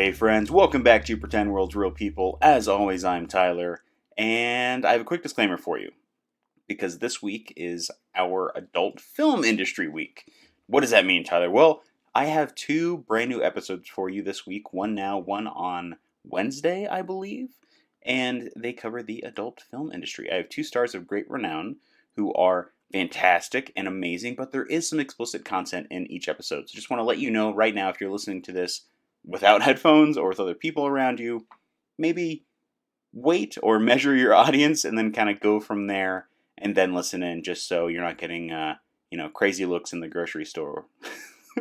Hey friends, welcome back to Pretend World's Real People. As always, I'm Tyler, and I have a quick disclaimer for you, because this week is our adult film industry week. What does that mean, Tyler? Well, I have two brand new episodes for you this week, one on Wednesday, I believe, and they cover the adult film industry. I have two stars of great renown who are fantastic and amazing, but there is some explicit content in each episode. So just want to let you know right now, if you're listening to this without headphones or with other people around you, maybe wait or measure your audience and then kind of go from there and then listen in, just so you're not getting crazy looks in the grocery store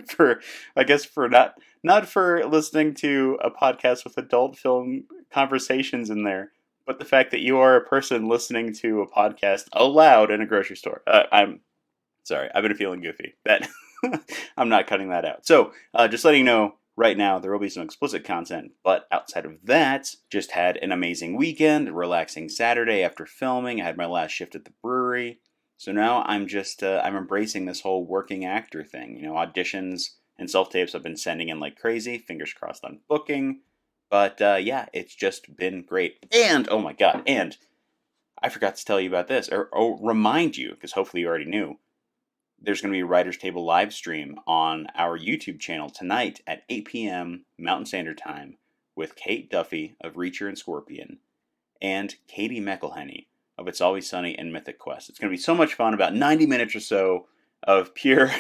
for not for listening to a podcast with adult film conversations in there, but the fact that you are a person listening to a podcast aloud in a grocery store. I'm sorry, I've been feeling goofy. That I'm not cutting that out. So just letting you know, right now, there will be some explicit content, but outside of that, just had an amazing weekend, a relaxing Saturday after filming. I had my last shift at the brewery. So now I'm embracing this whole working actor thing. Auditions and self-tapes I've been sending in like crazy. Fingers crossed on booking. But yeah, it's just been great. And, oh my god, and I forgot to tell you about this, or remind you, because hopefully you already knew. There's going to be a Writer's Table live stream on our YouTube channel tonight at 8 p.m. Mountain Standard Time with Kate Duffy of Reacher and Scorpion and Katie McElhenney of It's Always Sunny and Mythic Quest. It's going to be so much fun, about 90 minutes or so of pure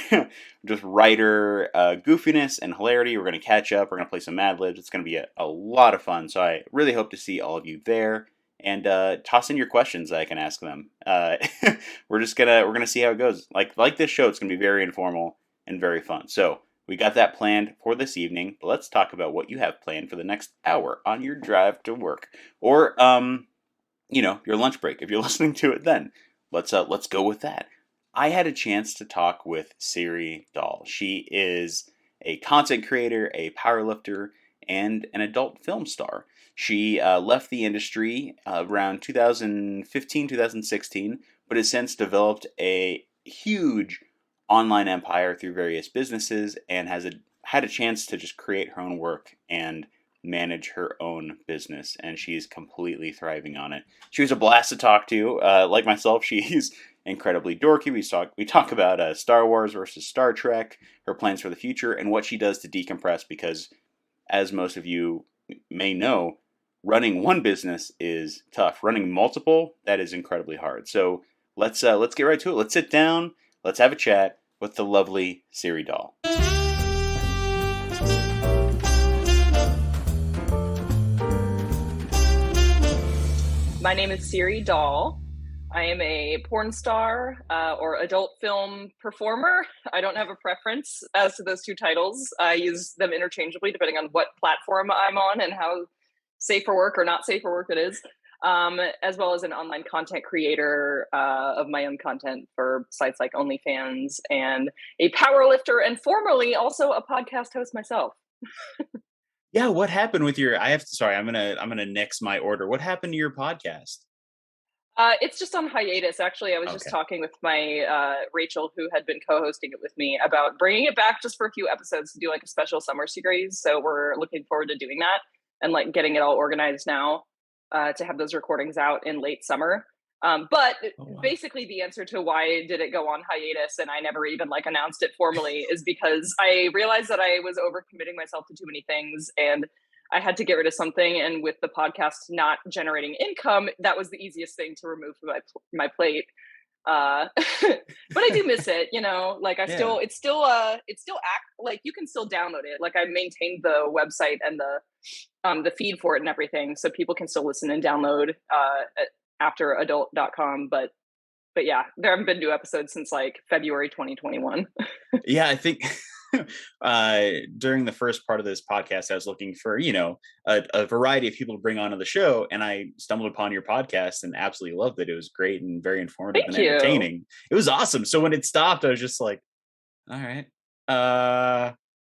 just writer goofiness and hilarity. We're going to catch up. We're going to play some Mad Libs. It's going to be a lot of fun. So I really hope to see all of you there. And toss in your questions that I can ask them. We're gonna see how it goes. Like this show, it's gonna be very informal and very fun. So we got that planned for this evening. But let's talk about what you have planned for the next hour on your drive to work, or your lunch break if you're listening to it. Then let's go with that. I had a chance to talk with Siri Dahl. She is a content creator, a powerlifter, and an adult film star. She left the industry around 2015, 2016, but has since developed a huge online empire through various businesses and has had a chance to just create her own work and manage her own business, and she's completely thriving on it. She was a blast to talk to. Like myself, she's incredibly dorky. We talk about Star Wars versus Star Trek, her plans for the future, and what she does to decompress, because as most of you may know, running one business is tough. Running multiple, that is incredibly hard. So let's get right to it. Let's sit down. Let's have a chat with the lovely Siri Dahl. My name is Siri Dahl. I am a porn star or adult film performer. I don't have a preference as to those two titles. I use them interchangeably depending on what platform I'm on and how safe for work or not safe for work it is, as well as an online content creator of my own content for sites like OnlyFans, and a powerlifter, and formerly also a podcast host myself. Yeah, what happened with your? I'm gonna nix my order. What happened to your podcast? It's just on hiatus. Actually, I was just talking with my Rachel, who had been co-hosting it with me, about bringing it back just for a few episodes to do like a special summer series. So we're looking forward to doing that and like getting it all organized now to have those recordings out in late summer. But basically the answer to why did it go on hiatus and I never even like announced it formally is because I realized that I was overcommitting myself to too many things and I had to get rid of something. And with the podcast not generating income, that was the easiest thing to remove from my plate. But I do miss it, like it's still like you can still download it. Like I maintained the website and the feed for it and everything. So people can still listen and download, afteradult.com. But yeah, there haven't been new episodes since like February 2021. Yeah, I think during the first part of this podcast, I was looking for, a variety of people to bring onto the show. And I stumbled upon your podcast and absolutely loved it. It was great and very informative and entertaining. It was awesome. So when it stopped, I was just like, all right.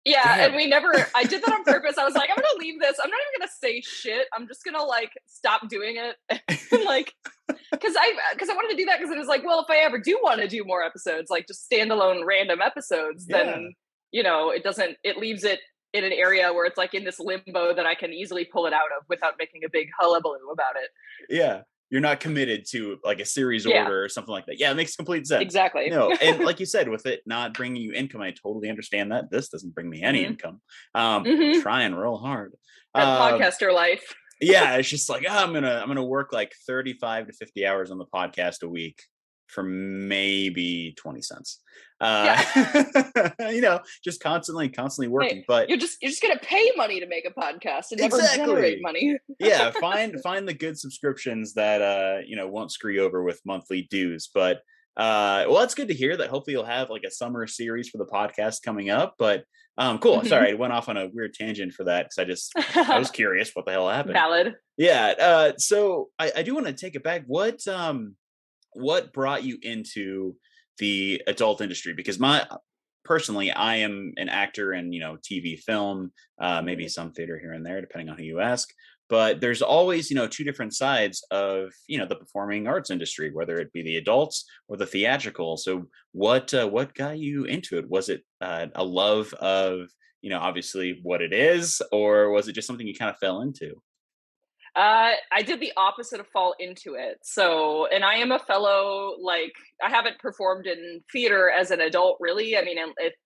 Yeah, damn. And I did that on purpose. I was like, I'm going to leave this. I'm not even going to say shit. I'm just going to like stop doing it. Like, because I wanted to do that because it was like, well, if I ever do want to do more episodes, like just standalone random episodes, then, it leaves it in an area where it's like in this limbo that I can easily pull it out of without making a big hullabaloo about it. Yeah. You're not committed to like a series order or something like that. Yeah, it makes complete sense. Exactly. No, and like you said, with it not bringing you income, I totally understand that. This doesn't bring me any income. Trying real hard. That podcaster life. Yeah, it's just like, I'm gonna work like 35 to 50 hours on the podcast a week for maybe 20 cents. Just constantly working. Hey, but you're just gonna pay money to make a podcast and never generate money. Yeah, find the good subscriptions that won't screw you over with monthly dues. But well, that's good to hear that hopefully you'll have like a summer series for the podcast coming up. But cool. Sorry, I went off on a weird tangent for that because I was curious what the hell happened. Valid. Yeah. So I do want to take it back. What brought you into the adult industry? Because personally, I am an actor in, TV, film, maybe some theater here and there, depending on who you ask. But there's always, two different sides of, the performing arts industry, whether it be the adults or the theatrical. So what got you into it? Was it a love of, obviously what it is, or was it just something you kind of fell into? I did the opposite of fall into it. So, and I am a fellow, like, I haven't performed in theater as an adult, really. I mean,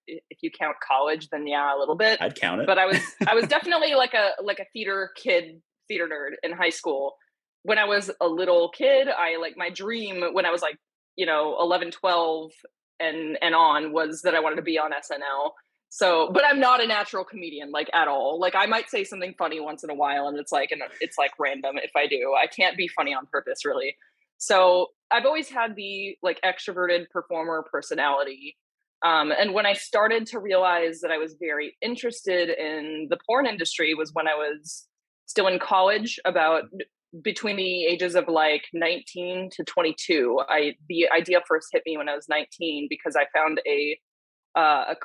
if you count college, then yeah, a little bit. I'd count it. But I was definitely like a theater nerd in high school. When I was a little kid, my dream when I was like, 11, 12 and on was that I wanted to be on SNL. So, but I'm not a natural comedian, like, at all. Like, I might say something funny once in a while, and it's like random if I do. I can't be funny on purpose, really. So I've always had the like extroverted performer personality. And when I started to realize that I was very interested in the porn industry was when I was still in college, about between the ages of like 19 to 22. The idea first hit me when I was 19 because I found a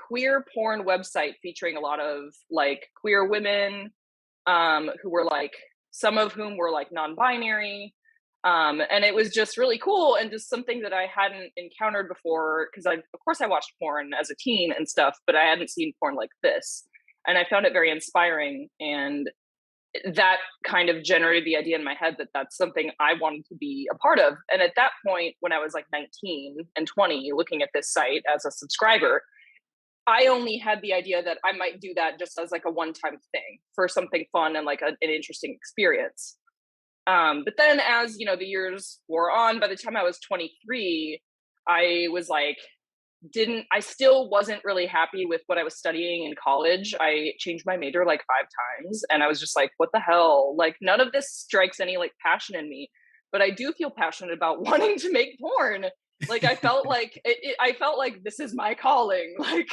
queer porn website featuring a lot of like queer women who were like, some of whom were like non-binary. And it was just really cool and just something that I hadn't encountered before, because of course I watched porn as a teen and stuff, but I hadn't seen porn like this. And I found it very inspiring. And that kind of generated the idea in my head that that's something I wanted to be a part of. And at that point, when I was like 19 and 20, looking at this site as a subscriber, I only had the idea that I might do that just as like a one-time thing for something fun and like an interesting experience. But then as, the years wore on, by the time I was 23, I was like, I still wasn't really happy with what I was studying in college. I changed my major like 5 times and I was just like, what the hell? Like, none of this strikes any like passion in me, but I do feel passionate about wanting to make porn. Like, I felt like I felt like this is my calling. Like,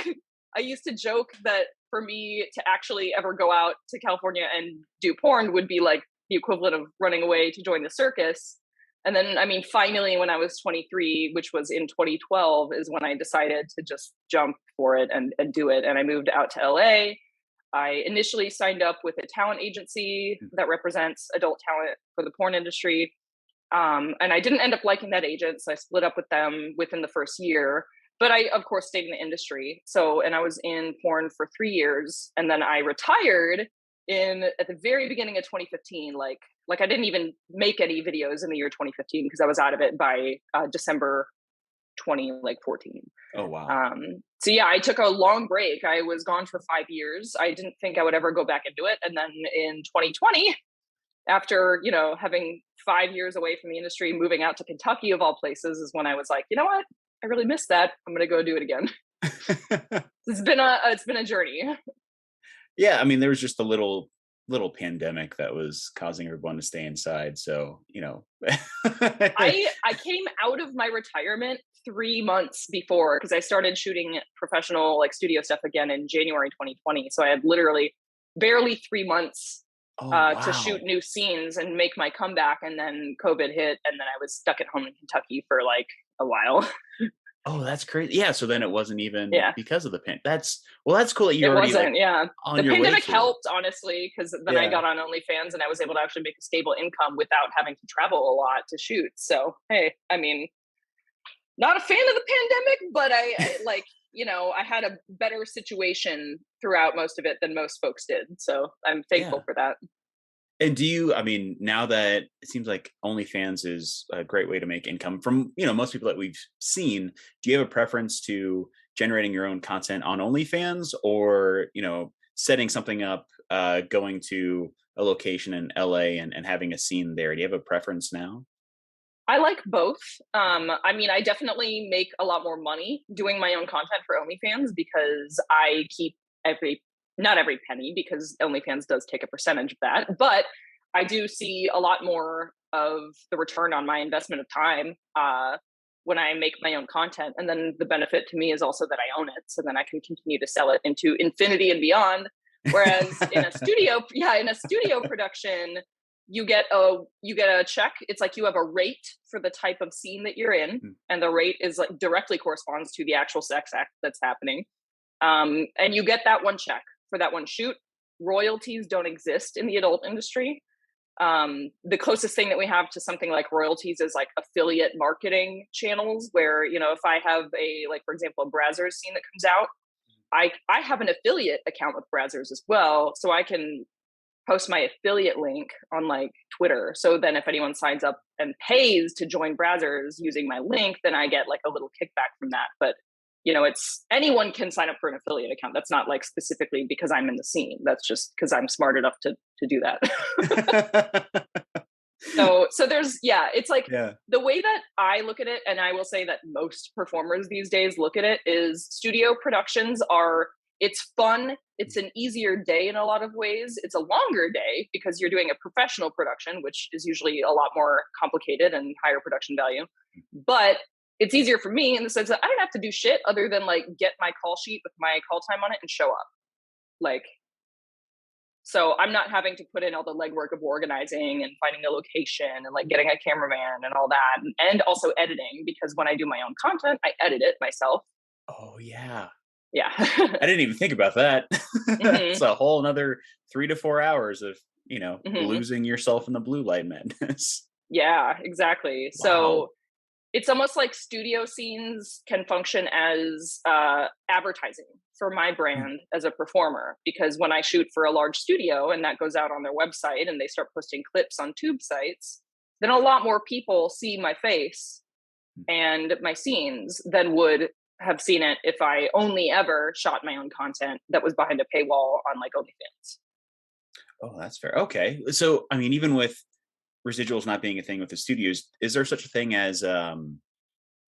I used to joke that for me to actually ever go out to California and do porn would be like the equivalent of running away to join the circus. And then, I mean, finally, when I was 23, which was in 2012, is when I decided to just jump for it and do it. And I moved out to LA. I initially signed up with a talent agency that represents adult talent for the porn industry. And I didn't end up liking that agent, so I split up with them within the first year. But I, of course, stayed in the industry. And I was in porn for 3 years, and then I retired at the very beginning of 2015. Like I didn't even make any videos in the year 2015 because I was out of it by December 2014. Oh wow. So yeah, I took a long break. I was gone for 5 years. I didn't think I would ever go back into it, and then in 2020. After, having 5 years away from the industry, moving out to Kentucky of all places is when I was like, you know what? I really missed that. I'm going to go do it again. It's been a journey. Yeah. I mean, there was just a little pandemic that was causing everyone to stay inside. So, I came out of my retirement 3 months before, because I started shooting professional like studio stuff again in January 2020. So I had literally barely 3 months to shoot new scenes and make my comeback, and then COVID hit, and then I was stuck at home in Kentucky for like a while. Oh, that's crazy. Yeah, so then it wasn't even because of the pandemic. That's cool that you already wasn't, on the your pandemic way helped, honestly, because then I got on OnlyFans and I was able to actually make a stable income without having to travel a lot to shoot. So hey, I mean, not a fan of the pandemic, but I like, I had a better situation throughout most of it than most folks did. So I'm thankful Yeah. for that. And now that it seems like OnlyFans is a great way to make income from, most people that we've seen, do you have a preference to generating your own content on OnlyFans or, setting something up, going to a location in LA and having a scene there? Do you have a preference now? I like both. I definitely make a lot more money doing my own content for OnlyFans because I keep not every penny, because OnlyFans does take a percentage of that, but I do see a lot more of the return on my investment of time when I make my own content. And then the benefit to me is also that I own it. So then I can continue to sell it into infinity and beyond. Whereas in a studio production, you get a check. It's like you have a rate for the type of scene that you're in, and the rate is like directly corresponds to the actual sex act that's happening. And you get that one check for that one shoot. Royalties don't exist in the adult industry. The closest thing that we have to something like royalties is like affiliate marketing channels, where, if I have for example, a Brazzers scene that comes out, I have an affiliate account with Brazzers as well. So I can post my affiliate link on like Twitter. So then if anyone signs up and pays to join Brazzers using my link, then I get like a little kickback from that. But it's anyone can sign up for an affiliate account. That's not like specifically because I'm in the scene. That's just because I'm smart enough to do that. So there's, it's like the way that I look at it, and I will say that most performers these days look at it, is studio productions it's fun. It's an easier day in a lot of ways. It's a longer day because you're doing a professional production, which is usually a lot more complicated and higher production value. But it's easier for me in the sense that I don't have to do shit other than like get my call sheet with my call time on it and show up. So I'm not having to put in all the legwork of organizing and finding a location and like getting a cameraman and all that, and also editing, because when I do my own content, I edit it myself. Oh yeah. Yeah. I didn't even think about that. It's a whole another 3 to 4 hours of, losing yourself in the blue light madness. Yeah, exactly. Wow. So it's almost like studio scenes can function as advertising for my brand as a performer, because when I shoot for a large studio and that goes out on their website and they start posting clips on tube sites, then a lot more people see my face and my scenes than would have seen it if I only ever shot my own content that was behind a paywall on like OnlyFans. Oh, that's fair. Okay. So, even with residuals not being a thing with the studios, is there such a thing as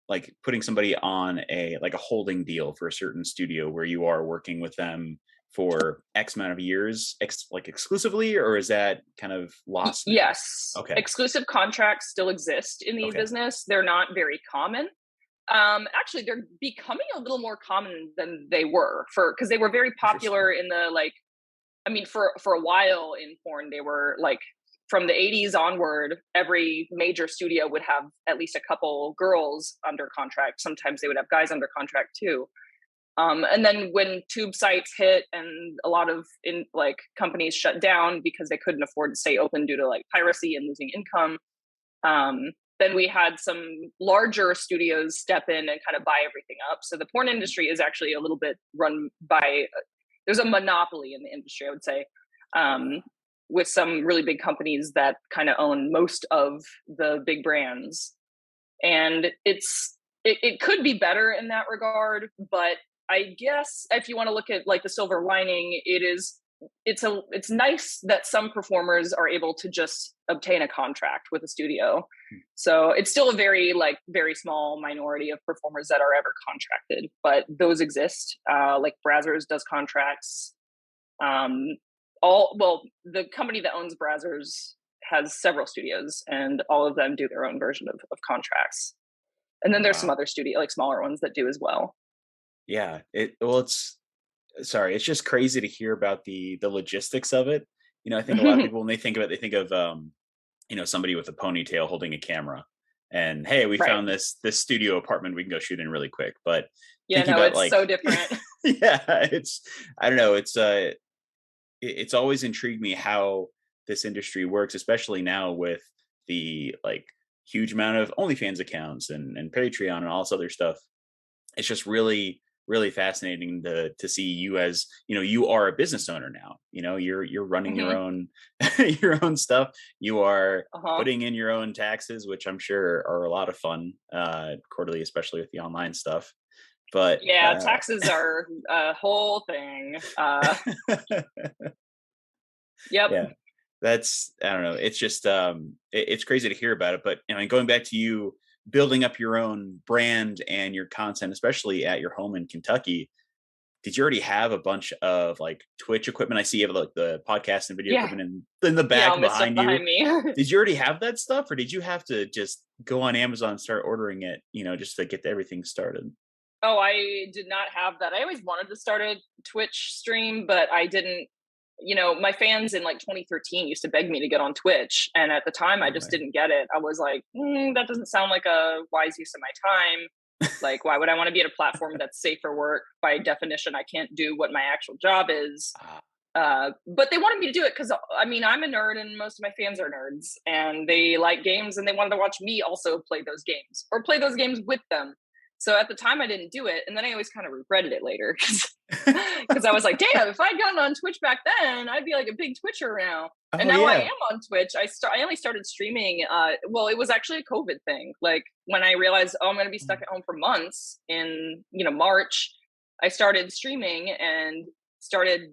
like putting somebody on a holding deal for a certain studio where you are working with them for X amount of years, exclusively, or is that kind of lost now? Yes. Okay. Exclusive contracts still exist in the business. They're not very common. Actually, they're becoming a little more common than they were because they were very popular in the for a while in porn. They were like, from the 80s onward, every major studio would have at least a couple girls under contract. Sometimes they would have guys under contract too. And then when tube sites hit and a lot of companies shut down because they couldn't afford to stay open due to like piracy and losing income, then we had some larger studios step in and kind of buy everything up. So the porn industry is actually a little bit run by, there's a monopoly in the industry, I would say, with some really big companies that kind of own most of the big brands. And it could be better in that regard, but I guess if you want to look at like the silver lining, it's nice that some performers are able to just obtain a contract with a studio. So it's still a very small minority of performers that are ever contracted, but those exist. Like Brazzers does contracts. The company that owns Brazzers has several studios, and all of them do their own version of contracts. And then there's some other smaller ones that do as well. Yeah. It's just crazy to hear about the logistics of it. I think a lot of people, when they think of it, they think of, somebody with a ponytail holding a camera and, hey, we found this studio apartment we can go shoot in really quick. But it's so different. Yeah, I don't know. It's always intrigued me how this industry works, especially now with the huge amount of OnlyFans accounts and Patreon and all this other stuff. It's just really really fascinating to see you as, you are a business owner now. You're running your own your own stuff. You are putting in your own taxes, which I'm sure are a lot of fun, quarterly, especially with the online stuff. But yeah, taxes are a whole thing. Yep. Yeah, I don't know. It's just it's crazy to hear about it. But going back to you building up your own brand and your content, especially at your home in Kentucky, did you already have a bunch of like Twitch equipment? I see you have like the podcast and video equipment in the back all the stuff behind me. Did you already have that stuff, or did you have to just go on Amazon and start ordering it, just to get everything started? Oh, I did not have that. I always wanted to start a Twitch stream, but I didn't. My fans in like 2013 used to beg me to get on Twitch. And at the time, I just didn't get it. I was like, that doesn't sound like a wise use of my time. Like, why would I want to be at a platform that's safe for work? By definition, I can't do what my actual job is. But they wanted me to do it because, I'm a nerd and most of my fans are nerds. And they like games and they wanted to watch me also play those games or play those games with them. So at the time I didn't do it. And then I always kind of regretted it later because I was like, damn, if I'd gotten on Twitch back then, I'd be like a big Twitcher now. And now I am on Twitch. I only started streaming. It was actually a COVID thing. Like when I realized, I'm going to be stuck at home for months in, March, I started streaming and started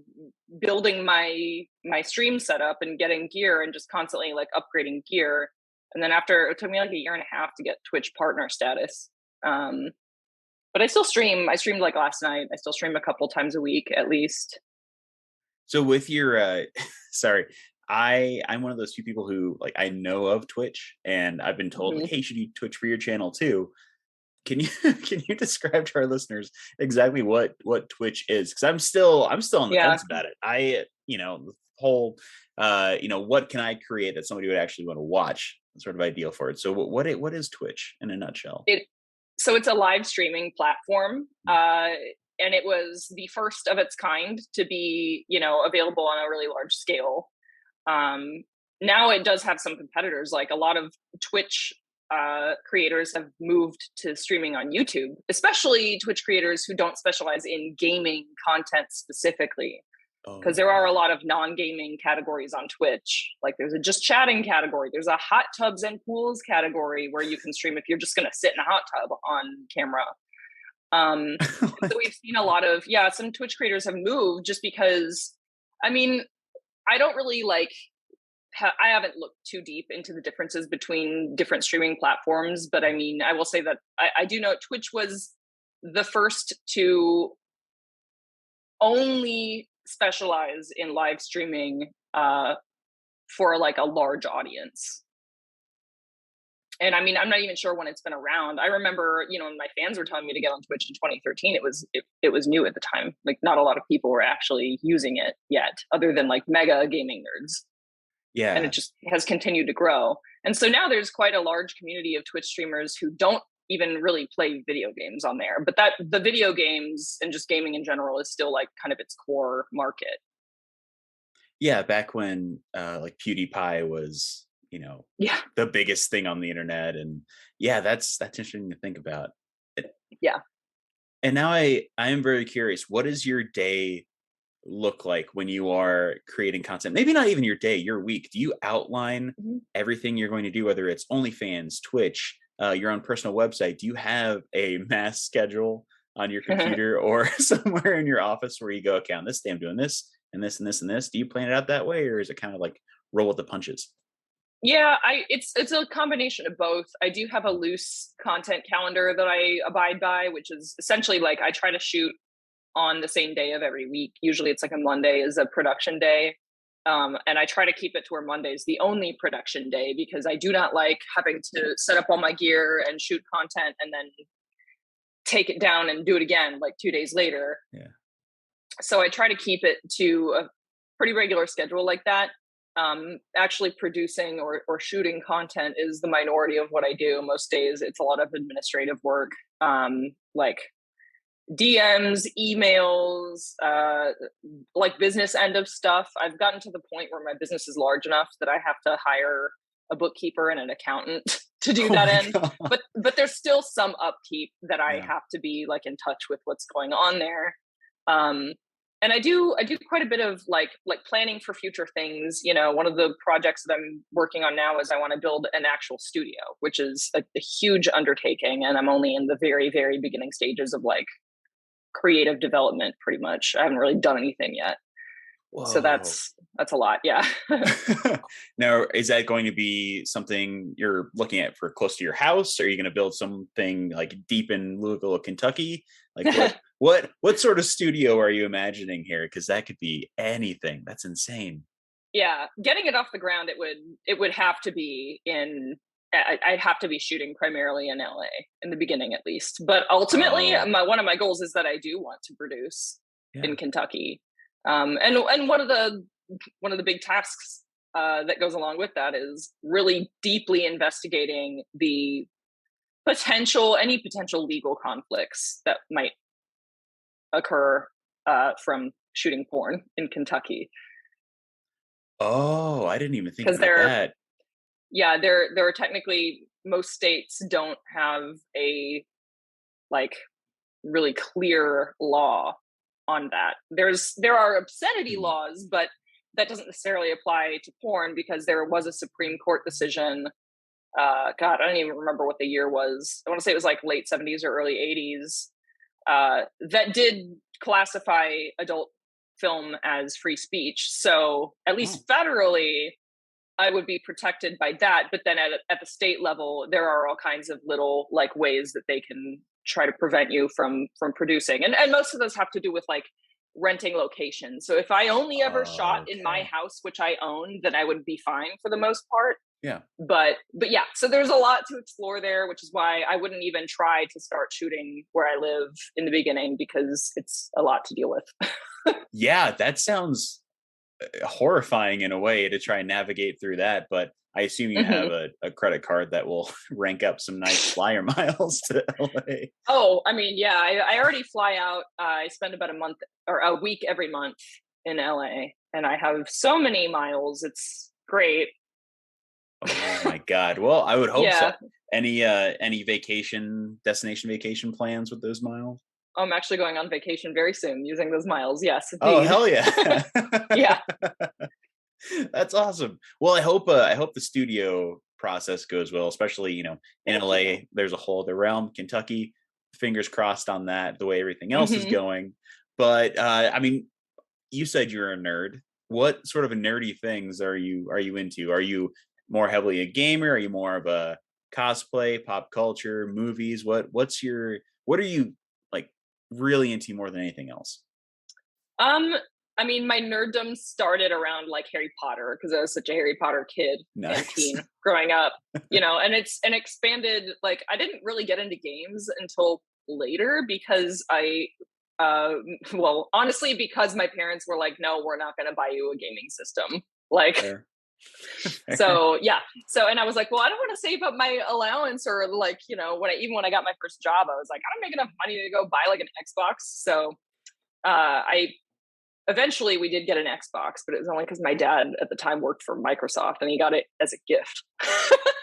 building my stream setup and getting gear and just constantly like upgrading gear. And then it took me like a year and a half to get Twitch partner status. But I still stream. I streamed like last night. I still stream a couple times a week at least. So with your, sorry, I'm one of those few people who like, I know of Twitch and I've been told like, hey, should you Twitch for your channel too? Can you describe to our listeners exactly what Twitch is? Cause I'm still on the fence about it. The whole, what can I create that somebody would actually want to watch, sort of ideal for it. So what is Twitch in a nutshell? So it's a live streaming platform, and it was the first of its kind to be, available on a really large scale. Now it does have some competitors, like a lot of Twitch creators have moved to streaming on YouTube, especially Twitch creators who don't specialize in gaming content specifically. Because there are a lot of non-gaming categories on Twitch. Like there's a just chatting category. There's a hot tubs and pools category where you can stream if you're just going to sit in a hot tub on camera. So we've seen a lot of, some Twitch creators have moved just because, I don't really I haven't looked too deep into the differences between different streaming platforms, but I will say that I do know Twitch was the first to only specialize in live streaming for like a large audience. And I'm not even sure when it's been around. I remember, when my fans were telling me to get on Twitch in 2013, it was new at the time. Like not a lot of people were actually using it yet, other than like mega gaming nerds. Yeah. And it just has continued to grow. And so now there's quite a large community of Twitch streamers who don't even really play video games on there, but that the video games and just gaming in general is still like kind of its core market. Yeah, back when like PewDiePie was, the biggest thing on the internet, and that's interesting to think about. Yeah. And now I am very curious. What does your day look like when you are creating content? Maybe not even your day, your week. Do you outline everything you're going to do, whether it's OnlyFans, Twitch, your own personal website? Do you have a mass schedule on your computer or somewhere in your office where you go, okay, on this day I'm doing this and this and this and this? Do you plan it out that way, or is it kind of like roll with the punches? Yeah, it's a combination of both. I do have a loose content calendar that I abide by, which is essentially like I try to shoot on the same day of every week. Usually it's like a Monday is a production day. And I try to keep it to where Monday is the only production day, because I do not like having to set up all my gear and shoot content and then take it down and do it again like 2 days later. Yeah. So I try to keep it to a pretty regular schedule like that. Actually producing or shooting content is the minority of what I do. Most days it's a lot of administrative work, like DMs, emails, like business end of stuff. I've gotten to the point where my business is large enough that I have to hire a bookkeeper and an accountant to do Oh that my end. God. But there's still some upkeep that I Yeah. have to be like in touch with what's going on there. And I do quite a bit of like planning for future things. You know, one of the projects that I'm working on now is I want to build an actual studio, which is a huge undertaking, and I'm only in the very, very beginning stages of like creative development. Pretty much, I haven't really done anything yet. So Whoa. that's a lot. Yeah. Now, is that going to be something you're looking at for close to your house? Or are you going to build something like deep in Louisville, Kentucky? Like what sort of studio are you imagining here? Because that could be anything. That's insane. Yeah, getting it off the ground, it would have to be in. I'd have to be shooting primarily in LA in the beginning, at least. But ultimately, Oh, one of my goals is that I do want to produce yeah. in Kentucky. And one of the big tasks that goes along with that is really deeply investigating any potential legal conflicts that might occur from shooting porn in Kentucky. Oh, I didn't even think Because about that. there are technically, most states don't have a like really clear law on that. There are obscenity laws, but that doesn't necessarily apply to porn, because there was a Supreme Court decision. God, I don't even remember what the year was. I want to say it was like late 70s or early 80s. That did classify adult film as free speech. So at least federally, I would be protected by that. But then at the state level, there are all kinds of little like ways that they can try to prevent you from producing. And most of those have to do with like renting locations. So if I only ever shot in my house, which I own, then I would be fine for the most part. Yeah. But yeah, so there's a lot to explore there, which is why I wouldn't even try to start shooting where I live in the beginning, because it's a lot to deal with. Yeah, that sounds horrifying in a way to try and navigate through that. But I assume you have a credit card that will rank up some nice flyer miles to LA. Oh, I mean, yeah, I already fly out. I spend about a week every month in LA, and I have so many miles. It's great. Oh my God. Well, I would hope so. Yeah. Any destination vacation plans with those miles? I'm actually going on vacation very soon using those miles. Yes. Oh, Indeed. hell yeah. Yeah. That's awesome. Well, I hope the studio process goes well, especially, in LA, there's a whole other realm. Kentucky, fingers crossed on that, the way everything else is going. But I mean, you said you're a nerd. What sort of nerdy things are you into? Are you more heavily a gamer? Are you more of a cosplay, pop culture, movies? What are you like really into more than anything else? I mean, my nerddom started around like Harry Potter, because I was such a Harry Potter kid and teen growing up, and it's expanded. Like, I didn't really get into games until later, because well, honestly, because my parents were like, no, we're not going to buy you a gaming system. Like, Fair. So yeah. So, and I was like, well, I don't want to save up my allowance, or like, when I got my first job, I was like, I don't make enough money to go buy like an Xbox. So, eventually we did get an Xbox, but it was only because my dad at the time worked for Microsoft and he got it as a gift.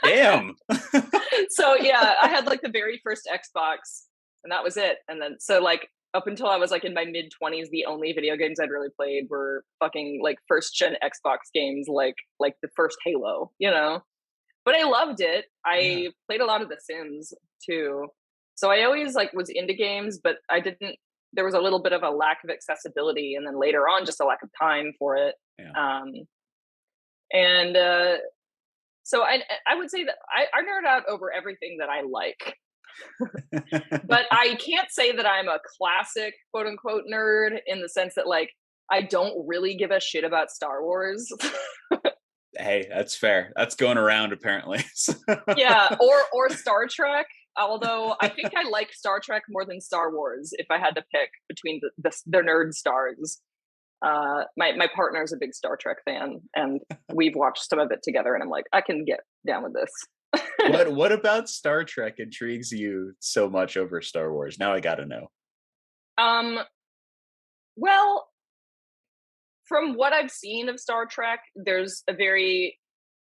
Damn. So yeah, I had like the very first Xbox, and that was it. And then, so like, up until I was like in my mid 20s, the only video games I'd really played were fucking like first gen Xbox games, like the first Halo, but I loved it. I played a lot of The Sims too. So I always like was into games, but there was a little bit of a lack of accessibility, and then later on, just a lack of time for it. Yeah. So I would say that I nerd out over everything that I like. But I can't say that I'm a classic quote unquote nerd, in the sense that like I don't really give a shit about Star Wars. Hey, that's fair. That's going around apparently. Yeah, or Star Trek. Although I think I like Star Trek more than Star Wars, if I had to pick between the nerd stars. My partner's a big Star Trek fan, and we've watched some of it together, and I'm like, I can get down with this. What about Star Trek intrigues you so much over Star Wars? Now I gotta know. Well, from what I've seen of Star Trek, there's a very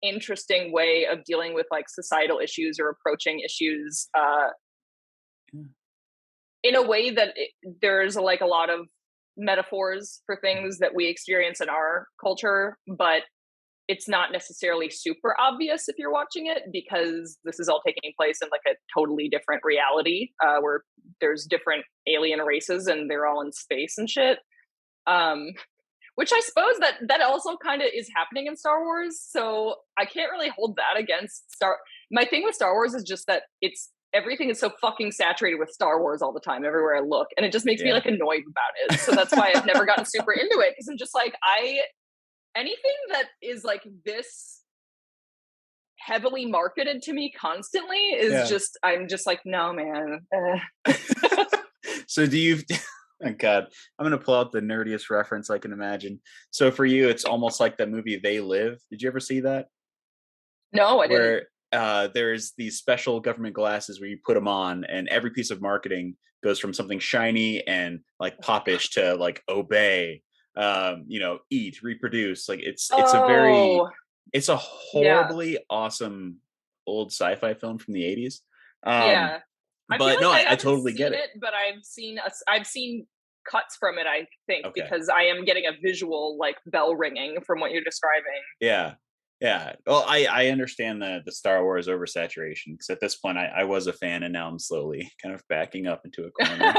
interesting way of dealing with like societal issues or approaching issues in a way that there's like a lot of metaphors for things that we experience in our culture, but it's not necessarily super obvious if you're watching it, because this is all taking place in like a totally different reality where there's different alien races and they're all in space and shit. Which I suppose that also kind of is happening in Star Wars. So I can't really hold that against my thing with Star Wars is just that everything is so fucking saturated with Star Wars all the time, everywhere I look. And it just makes me like annoyed about it. So that's why I've never gotten super into it. Cause I'm just like, anything that is like this heavily marketed to me constantly is I'm just like, no, man. So do you, oh God, I'm going to pull out the nerdiest reference I can imagine. So for you, it's almost like that movie, They Live. Did you ever see that? No, I didn't. Where there's these special government glasses where you put them on and every piece of marketing goes from something shiny and like popish to like obey, eat, reproduce. Like it's a horribly awesome old sci-fi film from the 80s. But no, I totally get it. But I've seen cuts from it, I think, because I am getting a visual like bell ringing from what you're describing. Yeah. Yeah. Well, I understand the Star Wars oversaturation, because at this point I was a fan and now I'm slowly kind of backing up into a corner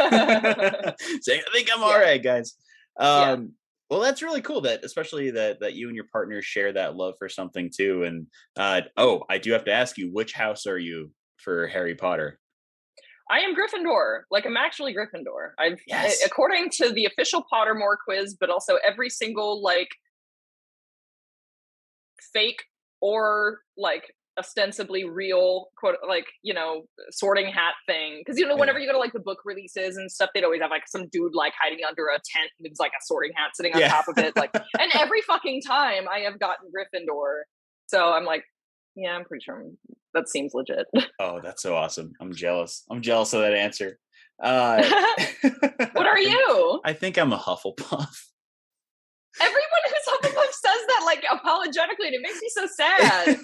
saying, I think I'm all right, guys. Well, that's really cool especially that you and your partner share that love for something too. And I do have to ask you, which house are you for Harry Potter? I am Gryffindor. Like, I'm actually Gryffindor. According to the official Pottermore quiz, but also every single like fake or like ostensibly real quote, like, sorting hat thing, because whenever you go to like the book releases and stuff, they'd always have like some dude like hiding under a tent with like a sorting hat sitting on top of it, like, and every fucking time I have gotten Gryffindor, so I'm like, yeah, I'm pretty sure that seems legit. Oh, that's so awesome. I'm jealous of that answer. What are you? I think I'm a Hufflepuff. Everyone who's Hufflepuff says that like apologetically, and it makes me so sad.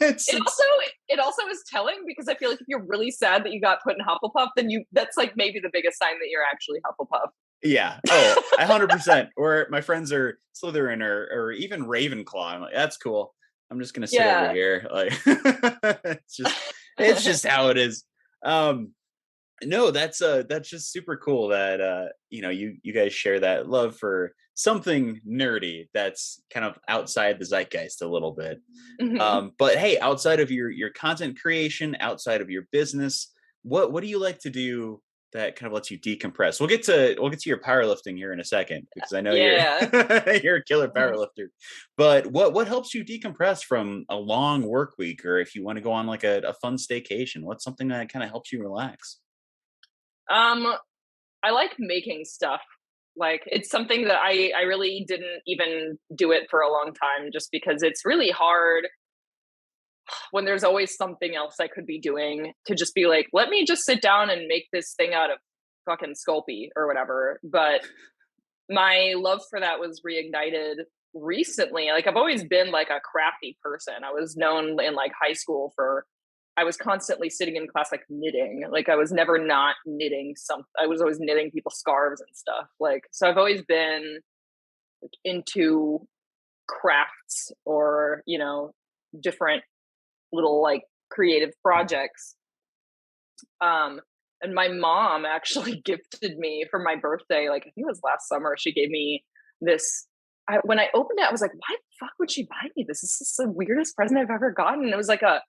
It also is telling, because I feel like if you're really sad that you got put in Hufflepuff, then that's like maybe the biggest sign that you're actually Hufflepuff. Yeah. Oh, 100%. Or my friends are Slytherin or even Ravenclaw. I'm like, that's cool. I'm just gonna sit over here. Like, it's just how it is. No, that's just super cool that you guys share that love for something nerdy that's kind of outside the zeitgeist a little bit. Mm-hmm. But hey, outside of your content creation, outside of your business, what do you like to do that kind of lets you decompress? We'll get to your powerlifting here in a second, because I know you're a killer powerlifter. But what helps you decompress from a long work week, or if you want to go on like a fun staycation? What's something that kind of helps you relax? I like making stuff. Like, it's something that I really didn't even do it for a long time, just because it's really hard when there's always something else I could be doing, to just be like, let me just sit down and make this thing out of fucking Sculpey or whatever. But my love for that was reignited recently. Like, I've always been like a crafty person. I was known in like high school I was constantly sitting in class like knitting. Like, I was never not knitting something. I was always knitting people scarves and stuff. Like, so I've always been like into crafts or, different little like creative projects. And my mom actually gifted me for my birthday, like I think it was last summer, she gave me this. When I opened it, I was like, why the fuck would she buy me this? This is the weirdest present I've ever gotten. It was like a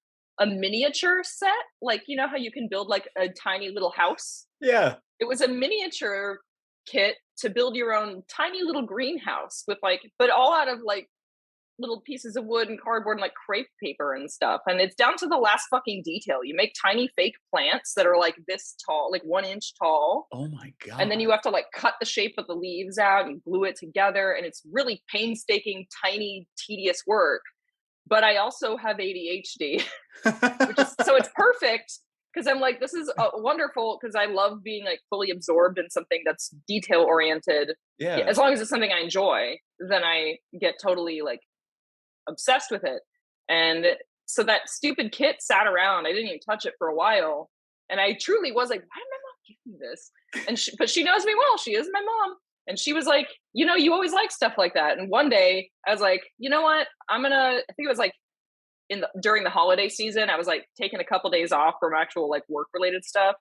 miniature set, like, how you can build like a tiny little house. Yeah. It was a miniature kit to build your own tiny little greenhouse with like, but all out of like little pieces of wood and cardboard and like crepe paper and stuff. And it's down to the last fucking detail. You make tiny fake plants that are like this tall, like 1 inch tall. Oh my God. And then you have to like cut the shape of the leaves out and glue it together. And it's really painstaking, tiny, tedious work. But I also have ADHD, so it's perfect, because I'm like, this is wonderful, because I love being like fully absorbed in something that's detail oriented. Yeah. As long as it's something I enjoy, then I get totally like obsessed with it. And so that stupid kit sat around. I didn't even touch it for a while. And I truly was like, why did my mom give me this? And but she knows me well. She is my mom. And she was like, you know, you always like stuff like that. And one day I was like, you know what? I think it was like during the holiday season, I was like taking a couple days off from actual like work related stuff.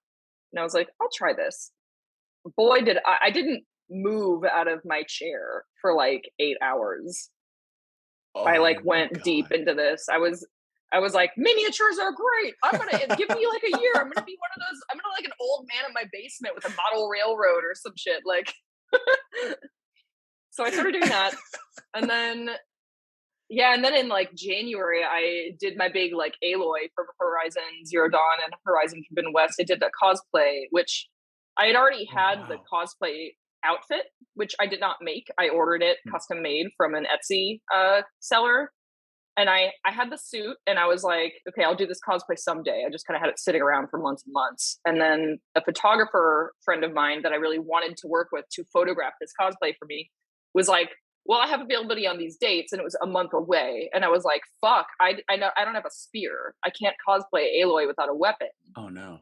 And I was like, I'll try this. Boy, did I didn't move out of my chair for like 8 hours. I like went deep into this. I was like, miniatures are great. I'm gonna give me like a year. I'm gonna be one of those. I'm gonna like an old man in my basement with a model railroad or some shit. Like, so I started doing that, and then in like January, I did my big like Aloy from Horizon Zero Dawn and Horizon Forbidden West. I did a cosplay, which I had already had the cosplay outfit, which I did not make. I ordered it custom made from an Etsy seller. And I had the suit and I was like, okay, I'll do this cosplay someday. I just kind of had it sitting around for months and months. And then a photographer friend of mine that I really wanted to work with to photograph this cosplay for me was like, well, I have availability on these dates, and it was a month away. And I was like, fuck, I know I don't have a spear. I can't cosplay Aloy without a weapon. Oh no.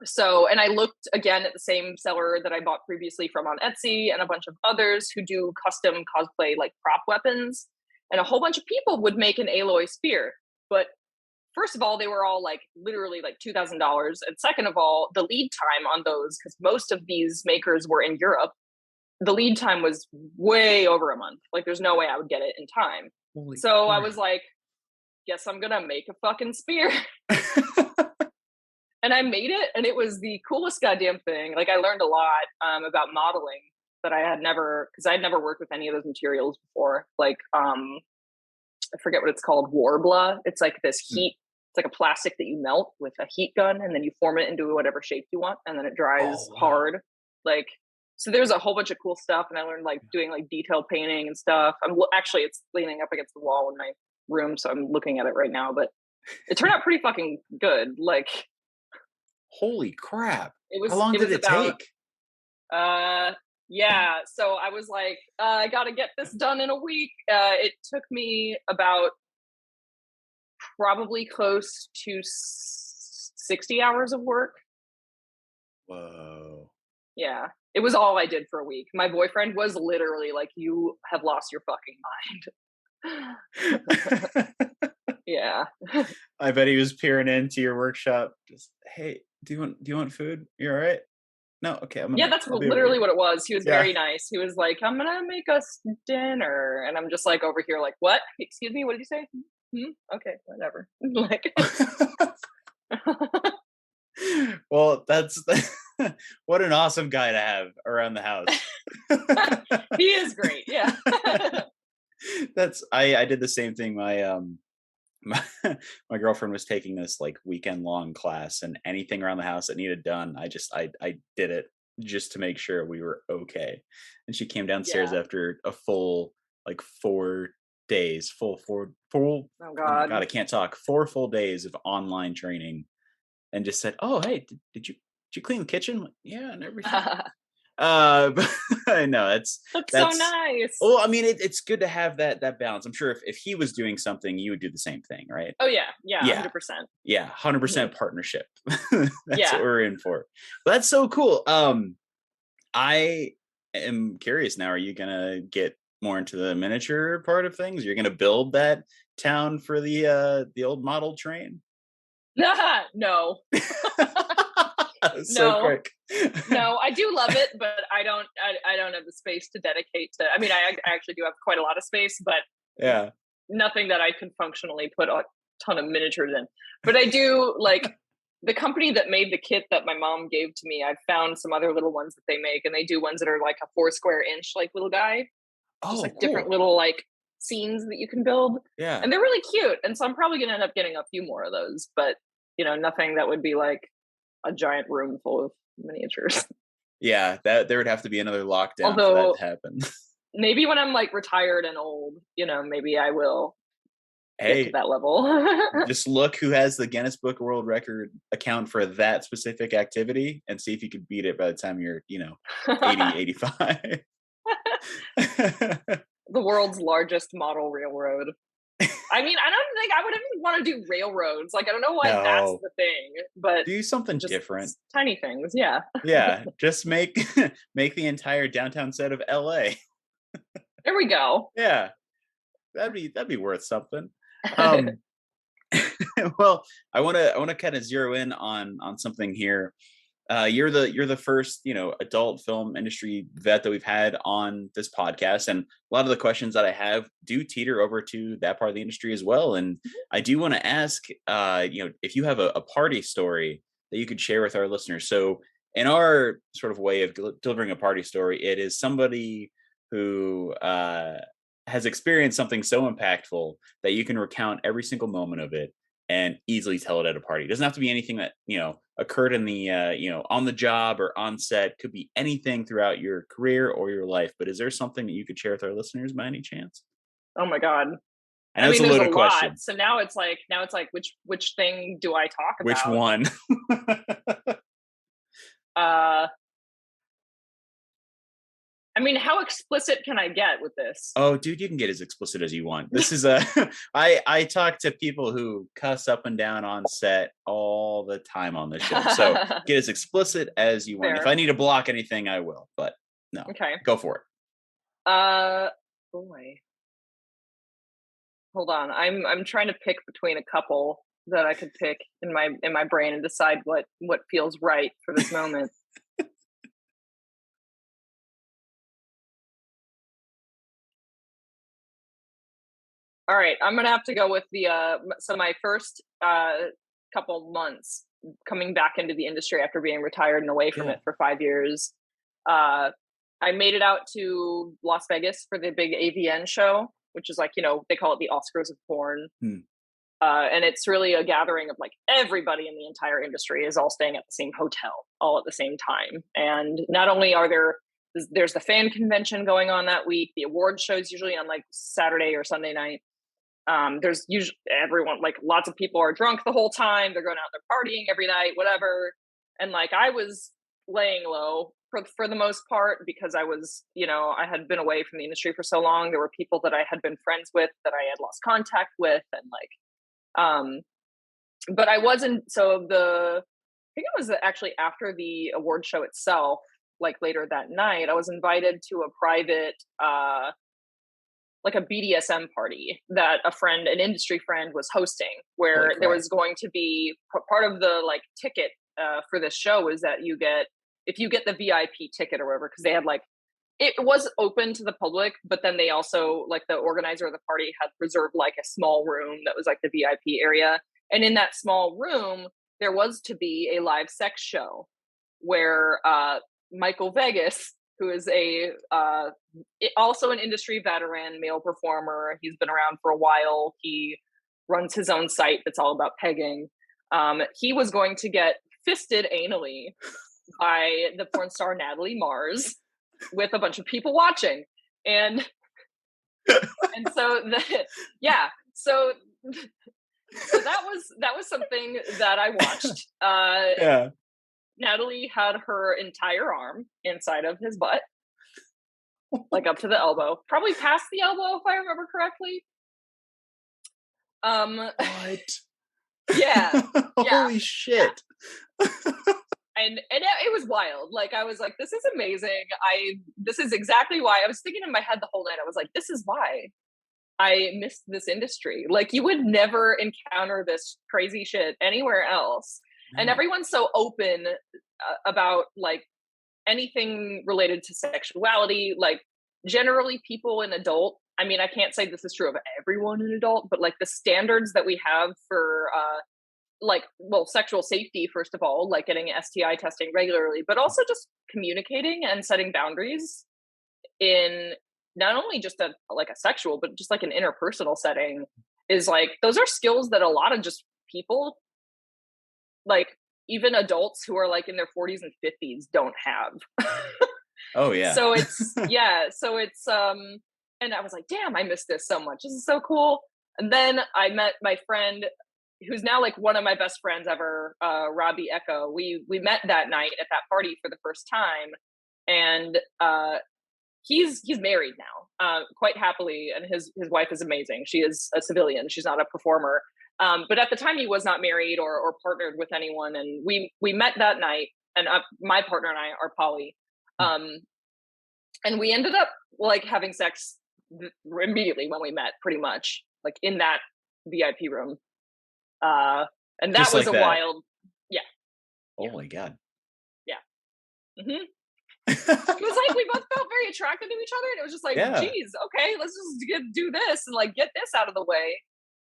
So, and I looked again at the same seller that I bought previously from on Etsy and a bunch of others who do custom cosplay like prop weapons. And a whole bunch of people would make an Aloy spear. But first of all, they were all like literally like $2,000. And second of all, the lead time on those, because most of these makers were in Europe, the lead time was way over a month. Like there's no way I would get it in time. Holy so crap. I was like, guess I'm going to make a fucking spear. And I made it, and it was the coolest goddamn thing. Like I learned a lot about modeling that I had never, because I had never worked with any of those materials before. Like, I forget what it's called, Warbla. It's like this heat, it's like a plastic that you melt with a heat gun, and then you form it into whatever shape you want, and then it dries hard. Like, so there's a whole bunch of cool stuff, and I learned like doing like detail painting and stuff. Actually, it's leaning up against the wall in my room, so I'm looking at it right now, but it turned out pretty fucking good. Like, holy crap. How long did it take? Yeah, so I was like, I got to get this done in a week. It took me about probably close to 60 hours of work. Whoa. Yeah, it was all I did for a week. My boyfriend was literally like, you have lost your fucking mind. Yeah. I bet he was peering into your workshop. Just, hey, do you want food? You all right? No, okay. That's literally what it was. He was very nice. He was like, I'm gonna make us dinner, and I'm just like over here, like, what? Excuse me, what did you say? Okay, whatever. Like, well, that's what an awesome guy to have around the house. He is great. Yeah. I did the same thing. My girlfriend was taking this like weekend long class, and anything around the house that needed done, I did it just to make sure we were okay. And she came downstairs after a full like 4 days, oh god, I can't talk, 4 full days of online training, and just said, oh hey, did you clean the kitchen? Yeah, and everything. But I know that's so nice. Well, I mean, it's good to have that balance. I'm sure if he was doing something, you would do the same thing, right? Oh yeah, 100%. Yeah, 100% partnership. That's what we're in for. But that's so cool. I am curious now. Are you gonna get more into the miniature part of things? You're gonna build that town for the old model train? No. So quick. No, I do love it, but I don't have the space to dedicate to. I mean, I actually do have quite a lot of space, but nothing that I can functionally put a ton of miniatures in. But I do like the company that made the kit that my mom gave to me. I've found some other little ones that they make, and they do ones that are like a 4 square inch like little guy. Just like different little like scenes that you can build. Yeah, and they're really cute. And so I'm probably gonna end up getting a few more of those, but nothing that would be like a giant room full of miniatures. Yeah, that there would have to be another lockdown for that to happen. Maybe when I'm like retired and old, maybe I will get to that level. Just look who has the Guinness Book of World Record account for that specific activity and see if you could beat it by the time you're 80, 85. The world's largest model railroad. I mean, I don't think I would even want to do railroads. Like, I don't know why that's No. the thing, but Do something just different. tiny things. Yeah. Yeah. Just make the entire downtown set of LA. There we go. Yeah. That'd be worth something. Well, I want to kind of zero in on something here. You're the first, adult film industry vet that we've had on this podcast, and a lot of the questions that I have do teeter over to that part of the industry as well. And I do want to ask, if you have a party story that you could share with our listeners. So, in our sort of way of delivering a party story, it is somebody who has experienced something so impactful that you can recount every single moment of it and easily tell it at a party. It doesn't have to be anything that, occurred in the, on the job or on set. Could be anything throughout your career or your life. But is there something that you could share with our listeners by any chance? Oh my God. I know it's a loaded question. So now it's like, which thing do I talk about? Which one? I mean, how explicit can I get with this? Oh, dude, you can get as explicit as you want. This is I talk to people who cuss up and down on set all the time on this show. So get as explicit as you want. Fair. If I need to block anything, I will. But no, okay, go for it. Boy, hold on. I'm trying to pick between a couple that I could pick in my brain and decide what feels right for this moment. All right, I'm gonna have to go with the so my first couple months coming back into the industry after being retired and away from it for 5 years. I made it out to Las Vegas for the big AVN show, which is like, they call it the Oscars of porn. And it's really a gathering of like everybody in the entire industry is all staying at the same hotel all at the same time. And not only are there's the fan convention going on that week, the award shows usually on like Saturday or Sunday night. There's usually everyone, like lots of people are drunk the whole time. They're going out, they're partying every night, whatever. And like, I was laying low for the most part because I was, I had been away from the industry for so long. There were people that I had been friends with that I had lost contact with. And like, but I wasn't, I think it was actually after the award show itself, like later that night, I was invited to a private, like a BDSM party that an industry friend was hosting, where there was going to be part of the like ticket for this show is that if you get the VIP ticket or whatever, because they had like, it was open to the public, but then they also, like the organizer of the party had reserved like a small room that was like the VIP area. And in that small room, there was to be a live sex show where Michael Vegas, who is also an industry veteran, male performer. He's been around for a while. He runs his own site that's all about pegging. He was going to get fisted anally by the porn star Natalie Mars with a bunch of people watching. And so so that was something that I watched. Yeah. Natalie had her entire arm inside of his butt, like up to the elbow, probably past the elbow if I remember correctly. What? Yeah. Holy shit. And it was wild. Like, I was like, this is amazing. This is exactly why I was thinking in my head the whole night. I was like, this is why I missed this industry. Like, you would never encounter this crazy shit anywhere else. And everyone's so open about like anything related to sexuality. Like, generally people in adult, I mean, I can't say this is true of everyone in adult, but like the standards that we have for sexual safety, first of all, like getting STI testing regularly, but also just communicating and setting boundaries in not only just a sexual, but just like an interpersonal setting is like, those are skills that a lot of just people, like even adults who are like in their 40s and 50s don't have. Oh yeah. So it's and I was like, damn, I missed this so much. This is so cool. And then I met my friend who's now like one of my best friends ever, Robbie Echo. We met that night at that party for the first time. And he's married now, quite happily, and his wife is amazing. She is a civilian. She's not a performer. But at the time, he was not married or partnered with anyone. And we met that night, and my partner and I are poly, and we ended up like having sex immediately when we met, pretty much like in that VIP room. And that Just was like a that. wild, yeah. Oh my God. Yeah. Mm-hmm. It was like we both felt very attracted to each other, and it was just like, geez, okay, let's just do this and like get this out of the way.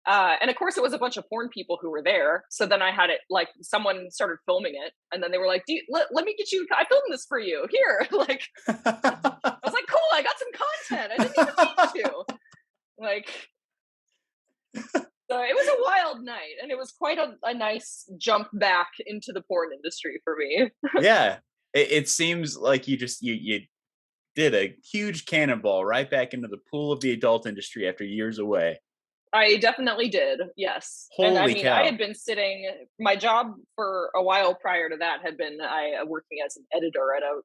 And of course, it was a bunch of porn people who were there. So then I had it like someone started filming it, and then they were like, let me get you. I filmed this for you here. Like, I was like, cool, I got some content. I didn't even need to. Like, so it was a wild night, and it was quite a nice jump back into the porn industry for me. Yeah. It seems like you did a huge cannonball right back into the pool of the adult industry after years away. I definitely did, yes. Holy and I mean, cow. I had been sitting, my job for a while prior to that had been working as an editor at a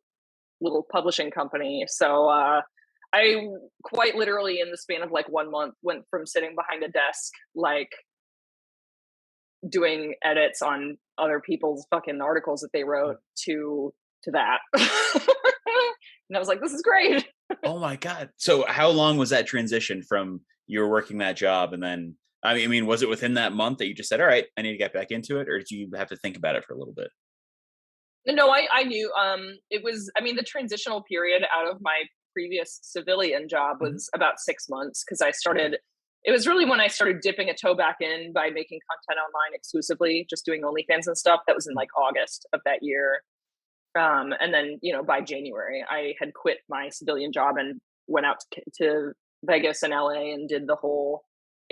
little publishing company. So I quite literally, in the span of like 1 month, went from sitting behind a desk, like doing edits on other people's fucking articles that they wrote to that. And I was like, this is great. Oh my God. So how long was that transition from you were working that job, and then, I mean, was it within that month that you just said, all right, I need to get back into it, or did you have to think about it for a little bit? No, I knew. It was, I mean, the transitional period out of my previous civilian job was about 6 months, because it was really when I started dipping a toe back in by making content online exclusively, just doing OnlyFans and stuff. That was in like August of that year. And then, by January, I had quit my civilian job and went out to Vegas and LA and did the whole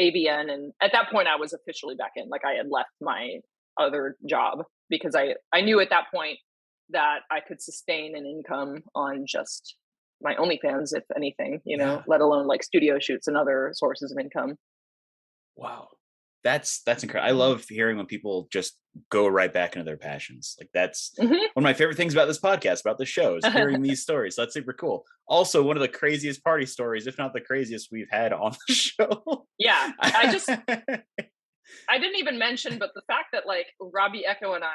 AVN. And at that point, I was officially back in. Like, I had left my other job because I knew at that point that I could sustain an income on just my OnlyFans, if anything, let alone like studio shoots and other sources of income. Wow. That's incredible. I love hearing when people just go right back into their passions. Like, that's one of my favorite things about this podcast, about the show, is hearing these stories. So that's super cool. Also, one of the craziest party stories, if not the craziest, we've had on the show. Yeah. I didn't even mention, but the fact that like Robbie Echo and I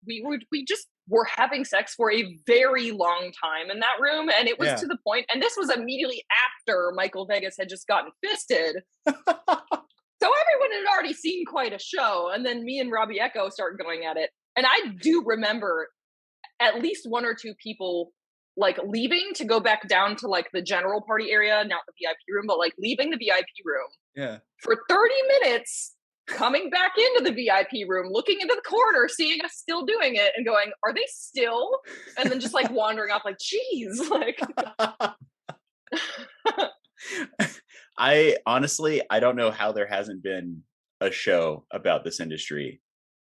we just were having sex for a very long time in that room. And it was to the point, and this was immediately after Michael Vegas had just gotten fisted. So everyone had already seen quite a show. And then me and Robbie Echo started going at it. And I do remember at least one or two people like leaving to go back down to like the general party area, not the VIP room, but like leaving the VIP room for 30 minutes, coming back into the VIP room, looking into the corner, seeing us still doing it and going, are they still? And then just like wandering off like, geez, like. I honestly don't know how there hasn't been a show about this industry,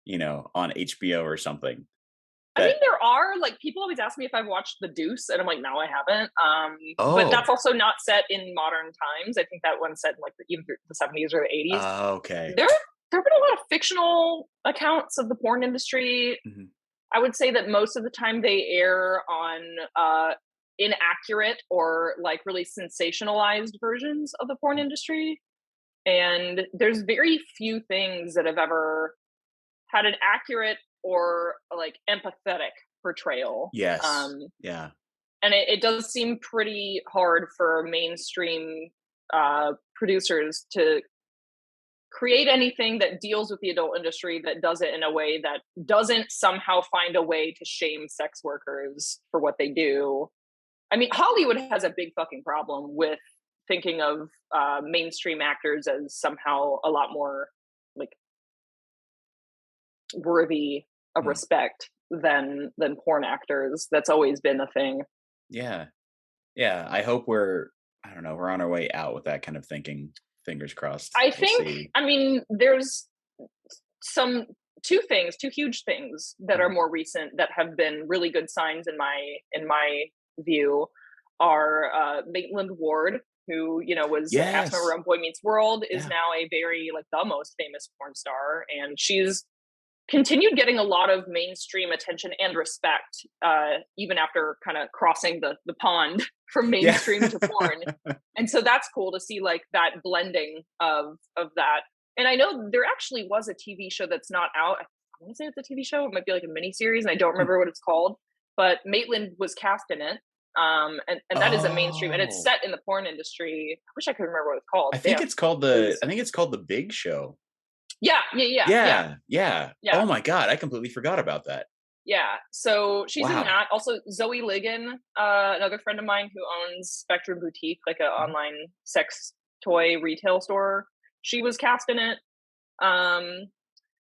on HBO or something. I mean, there are, like, people always ask me if I've watched The Deuce, and I'm like, no, I haven't. But that's also not set in modern times. I think that one's set in like either the 70s or the 80s. Okay. There have been a lot of fictional accounts of the porn industry. I would say that most of the time they air on inaccurate or like really sensationalized versions of the porn industry. And there's very few things that have ever had an accurate or like empathetic portrayal. Yes. Yeah. And it does seem pretty hard for mainstream producers to create anything that deals with the adult industry that does it in a way that doesn't somehow find a way to shame sex workers for what they do. I mean, Hollywood has a big fucking problem with thinking of mainstream actors as somehow a lot more like worthy of respect than porn actors. That's always been a thing. Yeah. I hope we're on our way out with that kind of thinking. Fingers crossed. I think, I mean, there's two huge things that are more recent that have been really good signs in my view are Maitland Ward, who, was a cast member on Boy Meets World, is now a very, like, the most famous porn star. And she's continued getting a lot of mainstream attention and respect, even after kind of crossing the pond from mainstream to porn. And so that's cool to see like that blending of that. And I know there actually was a TV show that's not out. I want to say it's a TV show. It might be like a mini series, and I don't remember what it's called. But Maitland was cast in it, and that is a mainstream, and it's set in the porn industry. I wish I could remember what it's called. I think it's called the Big Show. Yeah. Oh my God, I completely forgot about that. Yeah, so she's in that. Also, Zoe Ligon, another friend of mine who owns Spectrum Boutique, like an online sex toy retail store. She was cast in it.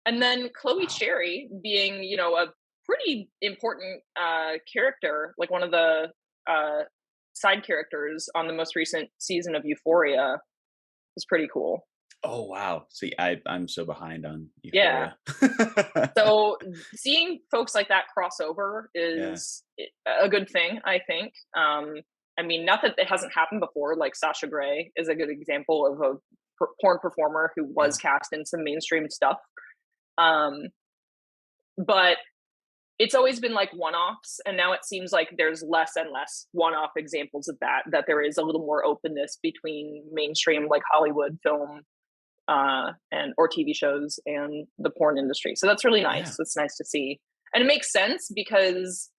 And then Chloe Cherry, being, you know, a pretty important character, like one of the side characters on the most recent season of Euphoria, is pretty cool. Oh, wow. See, I'm so behind on Euphoria. Yeah. So seeing folks like that cross over is a good thing, I think. I mean, not that it hasn't happened before, like Sasha Grey is a good example of a porn performer who was cast in some mainstream stuff. But it's always been like one-offs, and now it seems like there's less and less one-off examples of that there is a little more openness between mainstream, like Hollywood film, or TV shows and the porn industry. So that's really nice. It's nice to see. And it makes sense because,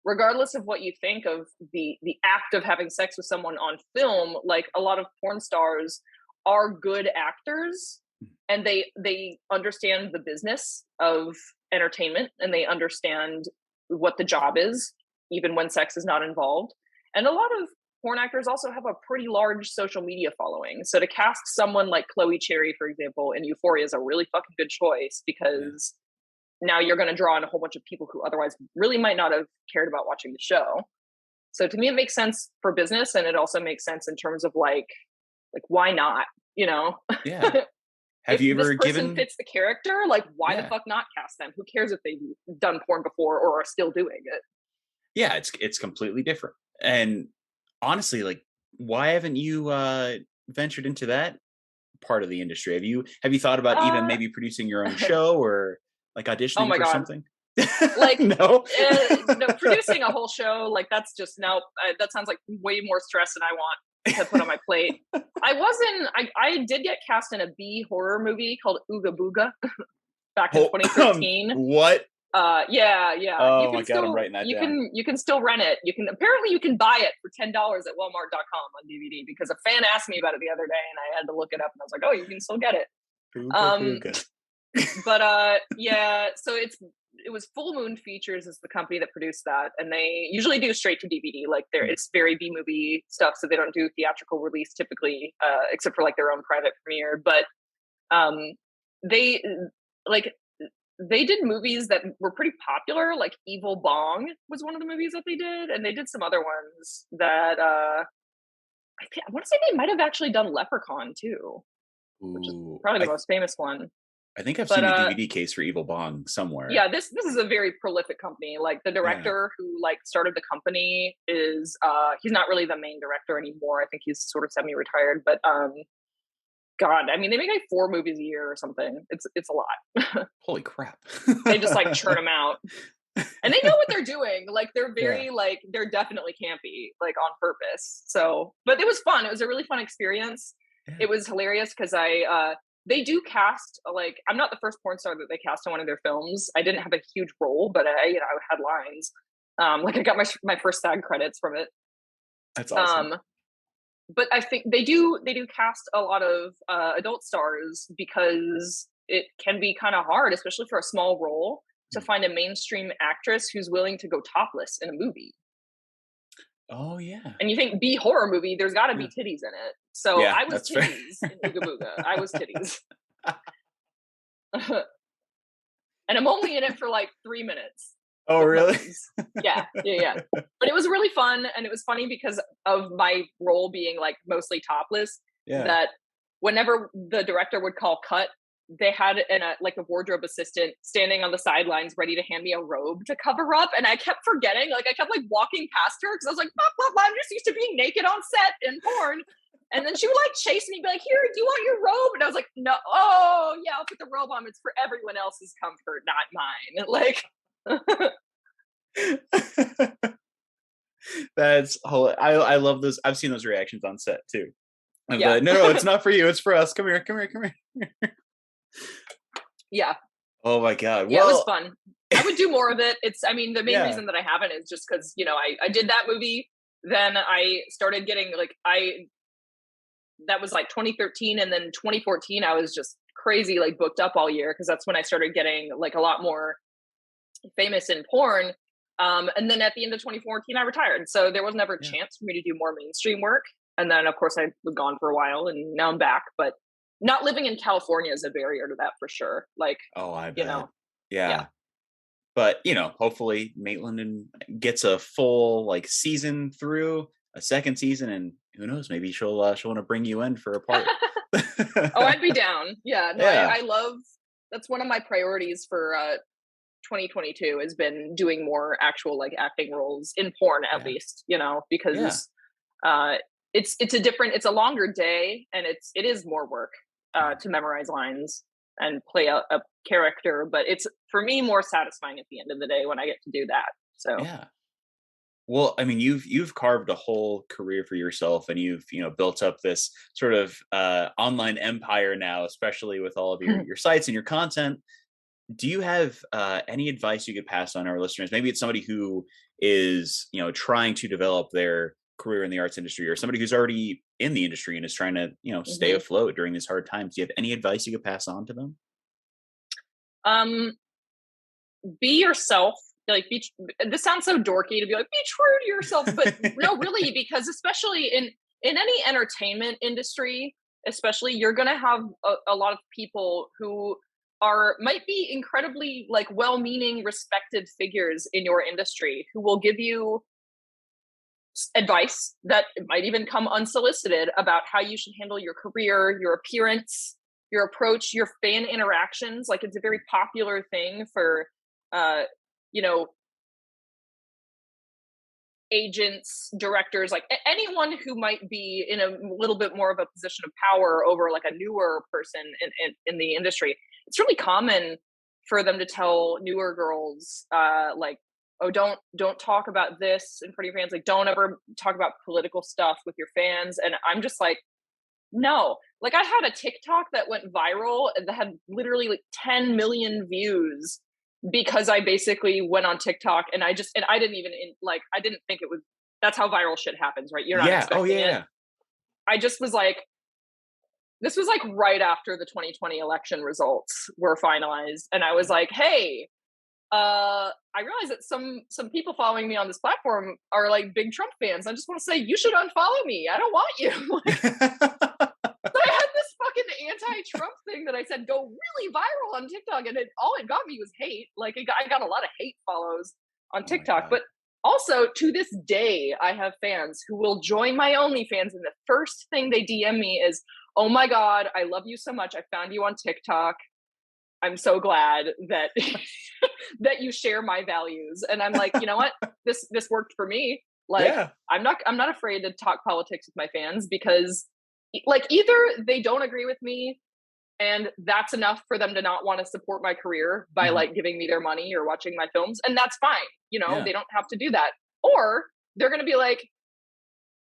regardless of what you think of the act of having sex with someone on film, like a lot of porn stars are good actors, and they understand the business of entertainment, and they understand what the job is, even when sex is not involved. And a lot of porn actors also have a pretty large social media following. So to cast someone like Chloe Cherry, for example, in Euphoria is a really fucking good choice, because now you're going to draw in a whole bunch of people who otherwise really might not have cared about watching the show. So to me, it makes sense for business, and it also makes sense in terms of like why not? You know? Yeah. Have you ever given? If this person fits the character, like why the fuck not cast them? Who cares if they've done porn before or are still doing it? Yeah, it's completely different. And honestly, like, why haven't you ventured into that part of the industry? Have you thought about even maybe producing your own show, or like auditioning for something? Like no, producing a whole show, like that's just that sounds like way more stress than I want to put on my plate. I did get cast in a B horror movie called Ooga Booga back in 2013. What? Yeah. Oh my God, I'm writing that down. You can still rent it. Apparently you can buy it for $10 at Walmart.com on DVD, because a fan asked me about it the other day and I had to look it up, and I was like, oh, you can still get it. But so it was Full Moon Features is the company that produced that, and they usually do straight to DVD. Like it's very B movie stuff, so they don't do theatrical release typically, except for like their own private premiere. But they did movies that were pretty popular, like Evil Bong was one of the movies that they did, and they did some other ones that I want to say they might have actually done Leprechaun too, which is probably the most famous one. I think I've seen the DVD case for Evil Bong somewhere. Yeah, this is a very prolific company. Like the director who like started the company is he's not really the main director anymore. I think he's sort of semi-retired, but God, I mean, they make like 4 movies a year or something. It's a lot. Holy crap. They just like churn them out. And they know what they're doing. Like they're very like, they're definitely campy, like on purpose. So, but it was fun. It was a really fun experience. Yeah. It was hilarious because they do cast, like, I'm not the first porn star that they cast in one of their films. I didn't have a huge role, but I had lines. Like I got my first SAG credits from it. That's awesome. But I think they do cast a lot of adult stars, because it can be kind of hard, especially for a small role, to find a mainstream actress who's willing to go topless in a movie. Oh yeah. And you think B horror movie, there's got to be titties in it. So I was titties in Ooga Booga. I was titties. And I'm only in it for like 3 minutes. Oh, really? Yeah. But it was really fun, and it was funny because of my role being like mostly topless. Yeah. That whenever the director would call cut, they had a wardrobe assistant standing on the sidelines ready to hand me a robe to cover up, and I kept forgetting. Like I kept like walking past her because I was like, blah, blah, blah. I'm just used to being naked on set in porn. And then she would like chase me, be like, "Here, do you want your robe?" And I was like, "No, oh yeah, I'll put the robe on. It's for everyone else's comfort, not mine." Like, That's I love those. I've seen those reactions on set too. yeah. No, it's not for you. It's for us. Come here. Yeah. Oh my God. Yeah, it was fun. I would do more of it. I mean, the main Yeah. reason that I haven't is just because, I did that movie. Then I started getting that was like 2013. And then 2014, I was just crazy, like booked up all year. Cause that's when I started getting like a lot more famous in porn. And then at the end of 2014, I retired. So there was never a chance for me to do more mainstream work. And then of course I was gone for a while and now I'm back, but not living in California is a barrier to that for sure. Like, Oh, I bet. Yeah. Yeah. But hopefully Maitland gets a full like season through, a second season, and who knows, maybe she'll want to bring you in for a part. Oh, I'd be down. Yeah. No, Yeah. I love, that's one of my priorities for 2022 has been doing more actual like acting roles in porn at least, because it's a longer day and it is more work to memorize lines and play a character, but it's for me more satisfying at the end of the day when I get to do that. So Yeah. Well, I mean, you've carved a whole career for yourself, and you've built up this sort of online empire now, especially with all of your sites and your content. Do you have any advice you could pass on our listeners? Maybe it's somebody who is trying to develop their career in the arts industry, or somebody who's already in the industry and is trying to stay afloat during these hard times. Do you have any advice you could pass on to them? Be yourself. Like, this sounds so dorky to be like, be true to yourself, but no, really, because especially in any entertainment industry, especially, you're gonna have a lot of people who might be incredibly like well-meaning, respected figures in your industry who will give you advice that might even come unsolicited about how you should handle your career, your appearance, your approach, your fan interactions. Like, it's a very popular thing for agents, directors, like anyone who might be in a little bit more of a position of power over like a newer person in the industry. It's really common for them to tell newer girls, like, oh, don't talk about this in front of your fans. Like, don't ever talk about political stuff with your fans. And I'm just like, no. Like, I had a TikTok that went viral that had literally like 10 million views because I basically went on TikTok and I didn't even I didn't think it was, that's how viral shit happens, right? You're not expecting it. I just was like, this was like right after the 2020 election results were finalized. And I was like, hey, I realize that some people following me on this platform are like big Trump fans. I just want to say, you should unfollow me. I don't want you. So I had this fucking anti-Trump thing that I said go really viral on TikTok, and all it got me was hate. Like, I got a lot of hate follows on TikTok, but also to this day, I have fans who will join my OnlyFans, and the first thing they DM me is, "Oh my God, I love you so much. I found you on TikTok. I'm so glad that that you share my values." And I'm like, you know what? This worked for me. Like, I'm not afraid to talk politics with my fans, because like, either they don't agree with me and that's enough for them to not want to support my career by like giving me their money or watching my films, and that's fine. They don't have to do that. Or they're going to be like,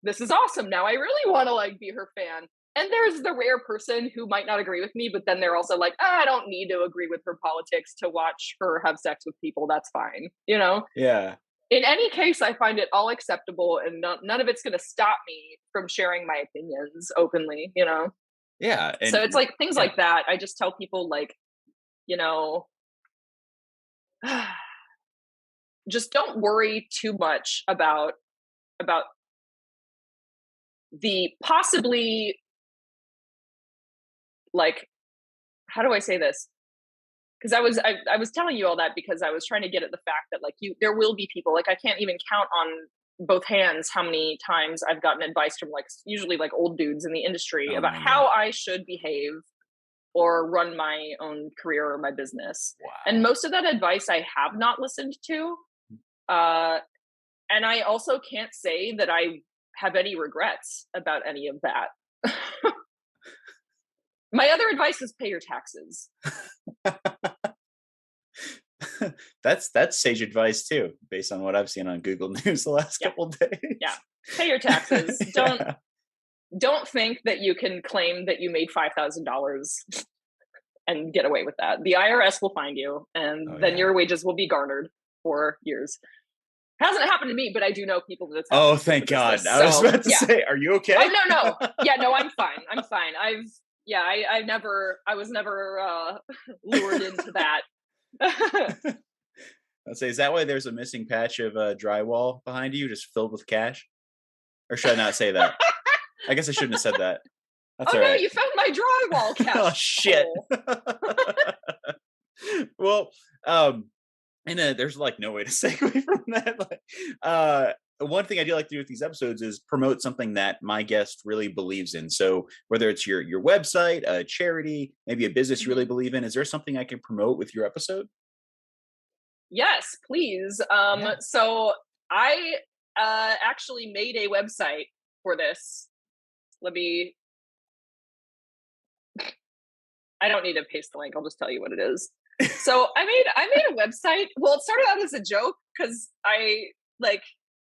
this is awesome. Now I really want to like be her fan. And there's the rare person who might not agree with me, but then they're also like, I don't need to agree with her politics to watch her have sex with people. That's fine. Yeah. In any case, I find it all acceptable, and none of it's going to stop me from sharing my opinions openly, Yeah. So it's like things like that. I just tell people, like, just don't worry too much about the possibly, like, how do I say this? Because I was telling you all that because I was trying to get at the fact that, like, there will be people, like, I can't even count on both hands how many times I've gotten advice from, like, usually like old dudes in the industry about how I should behave or run my own career or my business. Wow. And most of that advice I have not listened to. And I also can't say that I have any regrets about any of that. My other advice is pay your taxes. That's sage advice too, based on what I've seen on Google News the last couple of days. Yeah. Pay your taxes. Don't think that you can claim that you made $5,000 and get away with that. The IRS will find you, and then your wages will be garnered for years. Hasn't happened to me, but I do know people that it's happened. Oh, thank God. I was about to say, are you okay? Oh, no. Yeah, no, I'm fine. I was never lured into that. I'd say, is that why there's a missing patch of drywall behind you, just filled with cash? Or should I not say that? I guess I shouldn't have said that. That's all right. No, you found my drywall cash. Oh, shit. Well, and there's like no way to segue from that. One thing I do like to do with these episodes is promote something that my guest really believes in. So whether it's your website, a charity, maybe a business you really believe in, is there something I can promote with your episode? Yes, please. So I actually made a website for this. I don't need to paste the link. I'll just tell you what it is. So I made a website. Well, it started out as a joke because I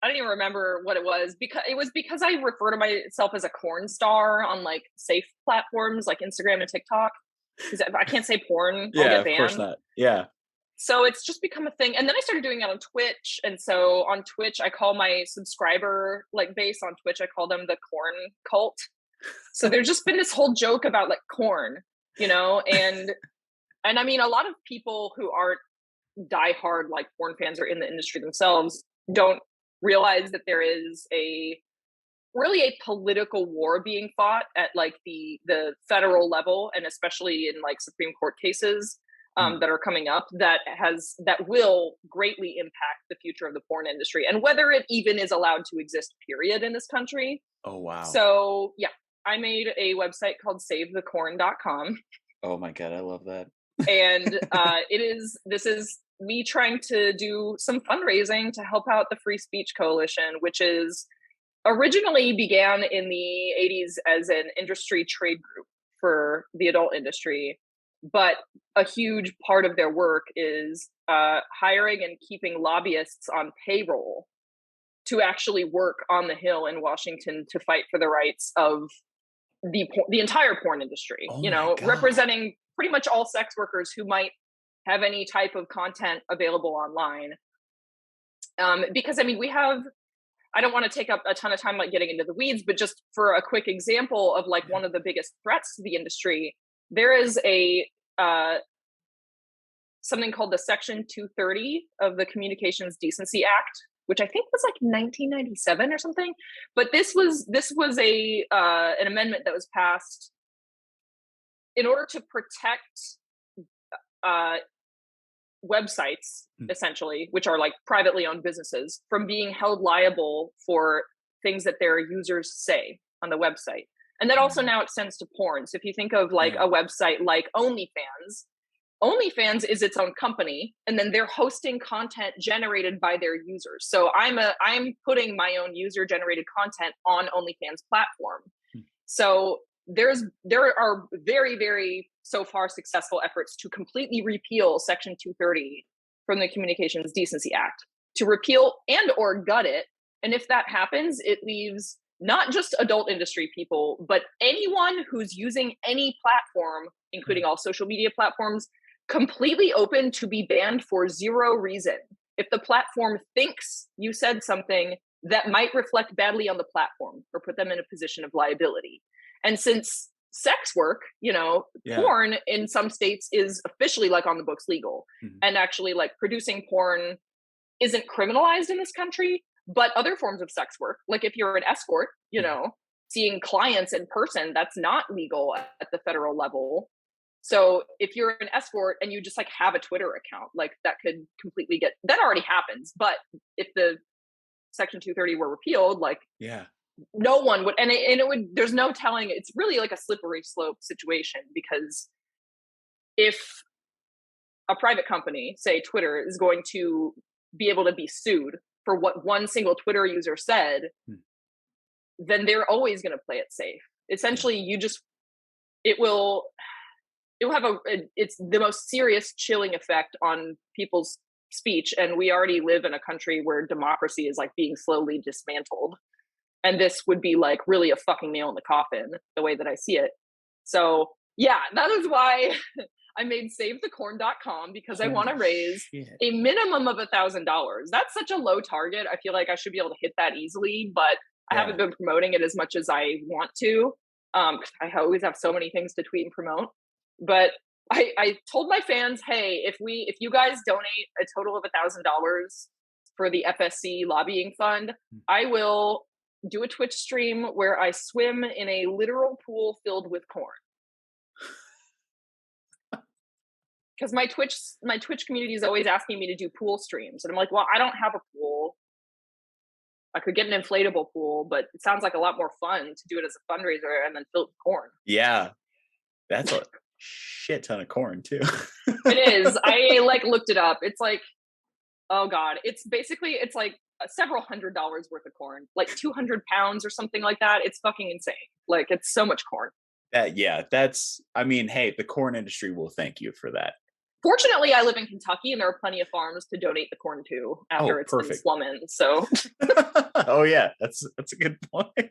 don't even remember what it was, because I refer to myself as a porn star on like safe platforms like Instagram and TikTok. Because I can't say porn, I'll get banned. Of course not. Yeah. So it's just become a thing. And then I started doing it on Twitch. And so on Twitch, I call my subscriber base on Twitch, I call them the corn cult. So there's just been this whole joke about like corn, and I mean, a lot of people who aren't diehard like porn fans or in the industry themselves don't realize that there is really a political war being fought at like the federal level, and especially in like Supreme Court cases that are coming up that will greatly impact the future of the porn industry and whether it even is allowed to exist, period, in this country. Oh, wow. So yeah, I made a website called savethecorn.com. Oh my God, I love that. And this is me trying to do some fundraising to help out the Free Speech Coalition, which is originally began in the 80s as an industry trade group for the adult industry. But a huge part of their work is hiring and keeping lobbyists on payroll to actually work on the Hill in Washington to fight for the rights of the entire porn industry, representing pretty much all sex workers who might have any type of content available online. Because I mean, I don't want to take up a ton of time like getting into the weeds, but just for a quick example of like one of the biggest threats to the industry, there is something called the Section 230 of the Communications Decency Act, which I think was like 1997 or something. But this was an amendment that was passed in order to protect websites, essentially, which are like privately owned businesses, from being held liable for things that their users say on the website. And that also now extends to porn. So if you think of like a website like OnlyFans is its own company, and then they're hosting content generated by their users. So I'm putting my own user generated content on OnlyFans platform. So there are very, very so far successful efforts to completely repeal Section 230 from the Communications Decency Act, to repeal and or gut it. And if that happens, it leaves not just adult industry people, but anyone who's using any platform, including all social media platforms, completely open to be banned for zero reason. If the platform thinks you said something that might reflect badly on the platform or put them in a position of liability. And since sex work, porn in some states is officially like on the books legal, and actually like producing porn isn't criminalized in this country, but other forms of sex work, like if you're an escort, seeing clients in person, that's not legal at the federal level. So if you're an escort and you just like have a Twitter account, like that could completely that already happens. But if the Section 230 were repealed, no one would, and it would, there's no telling, it's really like a slippery slope situation, because if a private company, say Twitter, is going to be able to be sued for what one single Twitter user said, then they're always going to play it safe. essentially it will have it's the most serious chilling effect on people's speech. And we already live in a country where democracy is like being slowly dismantled. And this would be like really a fucking nail in the coffin, the way that I see it. So yeah, that is why I made SaveTheCorn.com, because I want to raise a minimum of $1,000. That's such a low target. I feel like I should be able to hit that easily, but I haven't been promoting it as much as I want to. I always have so many things to tweet and promote. But I told my fans, hey, if you guys donate a total of $1,000 for the FSC lobbying fund, I will do a Twitch stream where I swim in a literal pool filled with corn. Because my Twitch community is always asking me to do pool streams, and I'm like, well, I don't have a pool. I could get an inflatable pool, but it sounds like a lot more fun to do it as a fundraiser and then fill it with corn. Yeah, that's a shit ton of corn too. It is. I like looked it up. It's like, oh god, it's like several $100s worth of corn, like 200 pounds or something like that. It's fucking insane. Like, it's so much corn. I mean, hey, the corn industry will thank you for that. Fortunately, I live in Kentucky, and there are plenty of farms to donate the corn to after it's been slumming. So, oh yeah, that's a good point.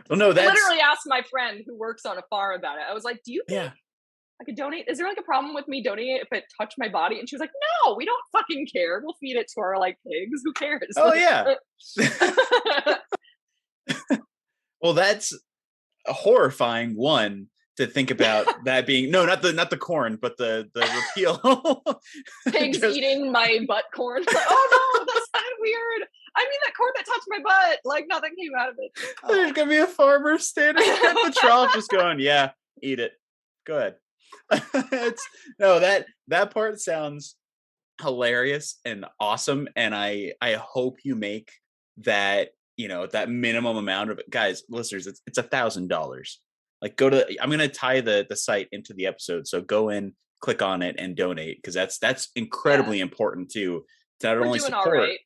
Well, no, that's... I literally asked my friend who works on a farm about it. I was like, "Do you think I could donate? Is there like a problem with me donating it if it touched my body?" And she was like, "No, we don't fucking care. We'll feed it to our like pigs. Who cares?" Oh yeah. Well, that's a horrifying one to think about, that being not the corn, but the repeal. Pigs eating my butt corn. Like, oh no, that's kind of weird. I mean, that corn that touched my butt, like nothing came out of it. Oh. There's gonna be a farmer standing at the trough just going, yeah, eat it. Go ahead. That part sounds hilarious and awesome, and I hope you make that, that minimum amount of it. Guys, listeners, it's $1,000. Like, I'm gonna tie the site into the episode, so go in, click on it, and donate, because that's incredibly important too. To not only support, right.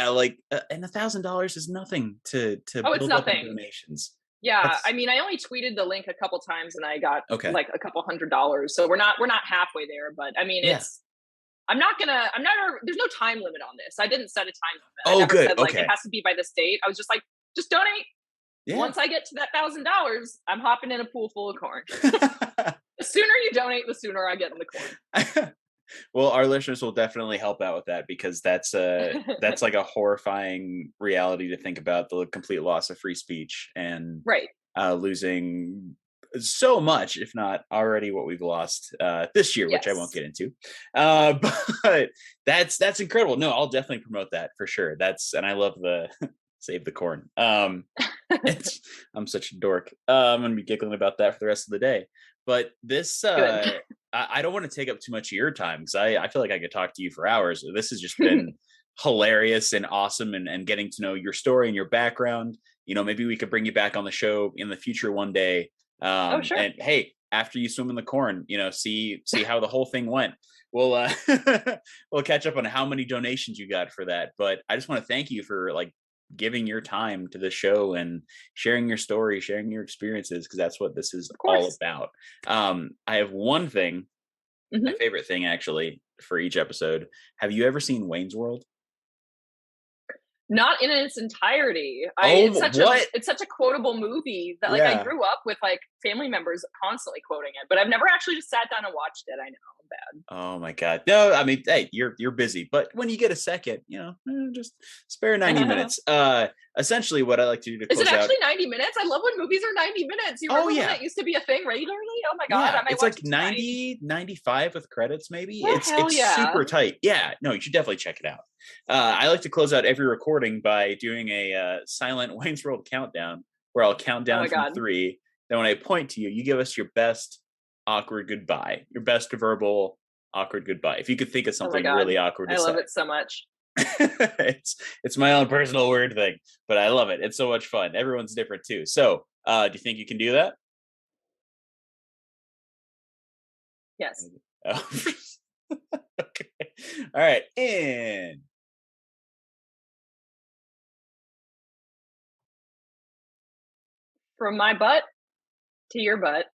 Like, and $1,000 is nothing to build up donations. Yeah, I mean, I only tweeted the link a couple times, and I got like a couple $100. So we're not halfway there, but I mean, there's no time limit on this. I didn't set a time limit. I never said like it has to be by this date. I was just like, just donate. Yeah. Once I get to that $1,000, I'm hopping in a pool full of corn. The sooner you donate, the sooner I get in the corn. Well, our listeners will definitely help out with that, because that's like a horrifying reality to think about, the complete loss of free speech and losing so much, if not already what we've lost this year, which I won't get into. But that's incredible. No, I'll definitely promote that for sure. And I love the save the corn. I'm such a dork. I'm gonna be giggling about that for the rest of the day. But this, I don't want to take up too much of your time, because I feel like I could talk to you for hours. This has just been hilarious and awesome, and getting to know your story and your background. Maybe we could bring you back on the show in the future one day. Sure. And hey, after you swim in the corn, see how the whole thing went. We'll catch up on how many donations you got for that. But I just want to thank you for like giving your time to the show and sharing your story, sharing your experiences, because that's what this is all about. I have one thing, my favorite thing actually, for each episode. Have you ever seen Wayne's World? Not in its entirety. It's such a quotable movie that I grew up with like family members constantly quoting it, but I've never actually just sat down and watched it. I know I'm bad. Oh my God. No, I mean, hey, you're busy, but when you get a second, just spare 90 minutes. Essentially what I like to do to close out. Is it actually 90 minutes? I love when movies are 90 minutes. You remember when that used to be a thing regularly? Oh my God. Yeah, it's like 90, 95 with credits maybe. It's super tight. Yeah, no, you should definitely check it out. I like to close out every recording by doing a silent Wayne's World countdown, where I'll count down from 3. Then when I point to you, you give us your best awkward goodbye, your best verbal awkward goodbye. If you could think of something really awkward to say. I love it so much. It's my own personal weird thing, but I love it. It's so much fun. Everyone's different too. So do you think you can do that? Yes. Okay. All right. And From my butt to your butt.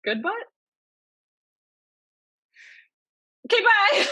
Good butt? Okay, bye.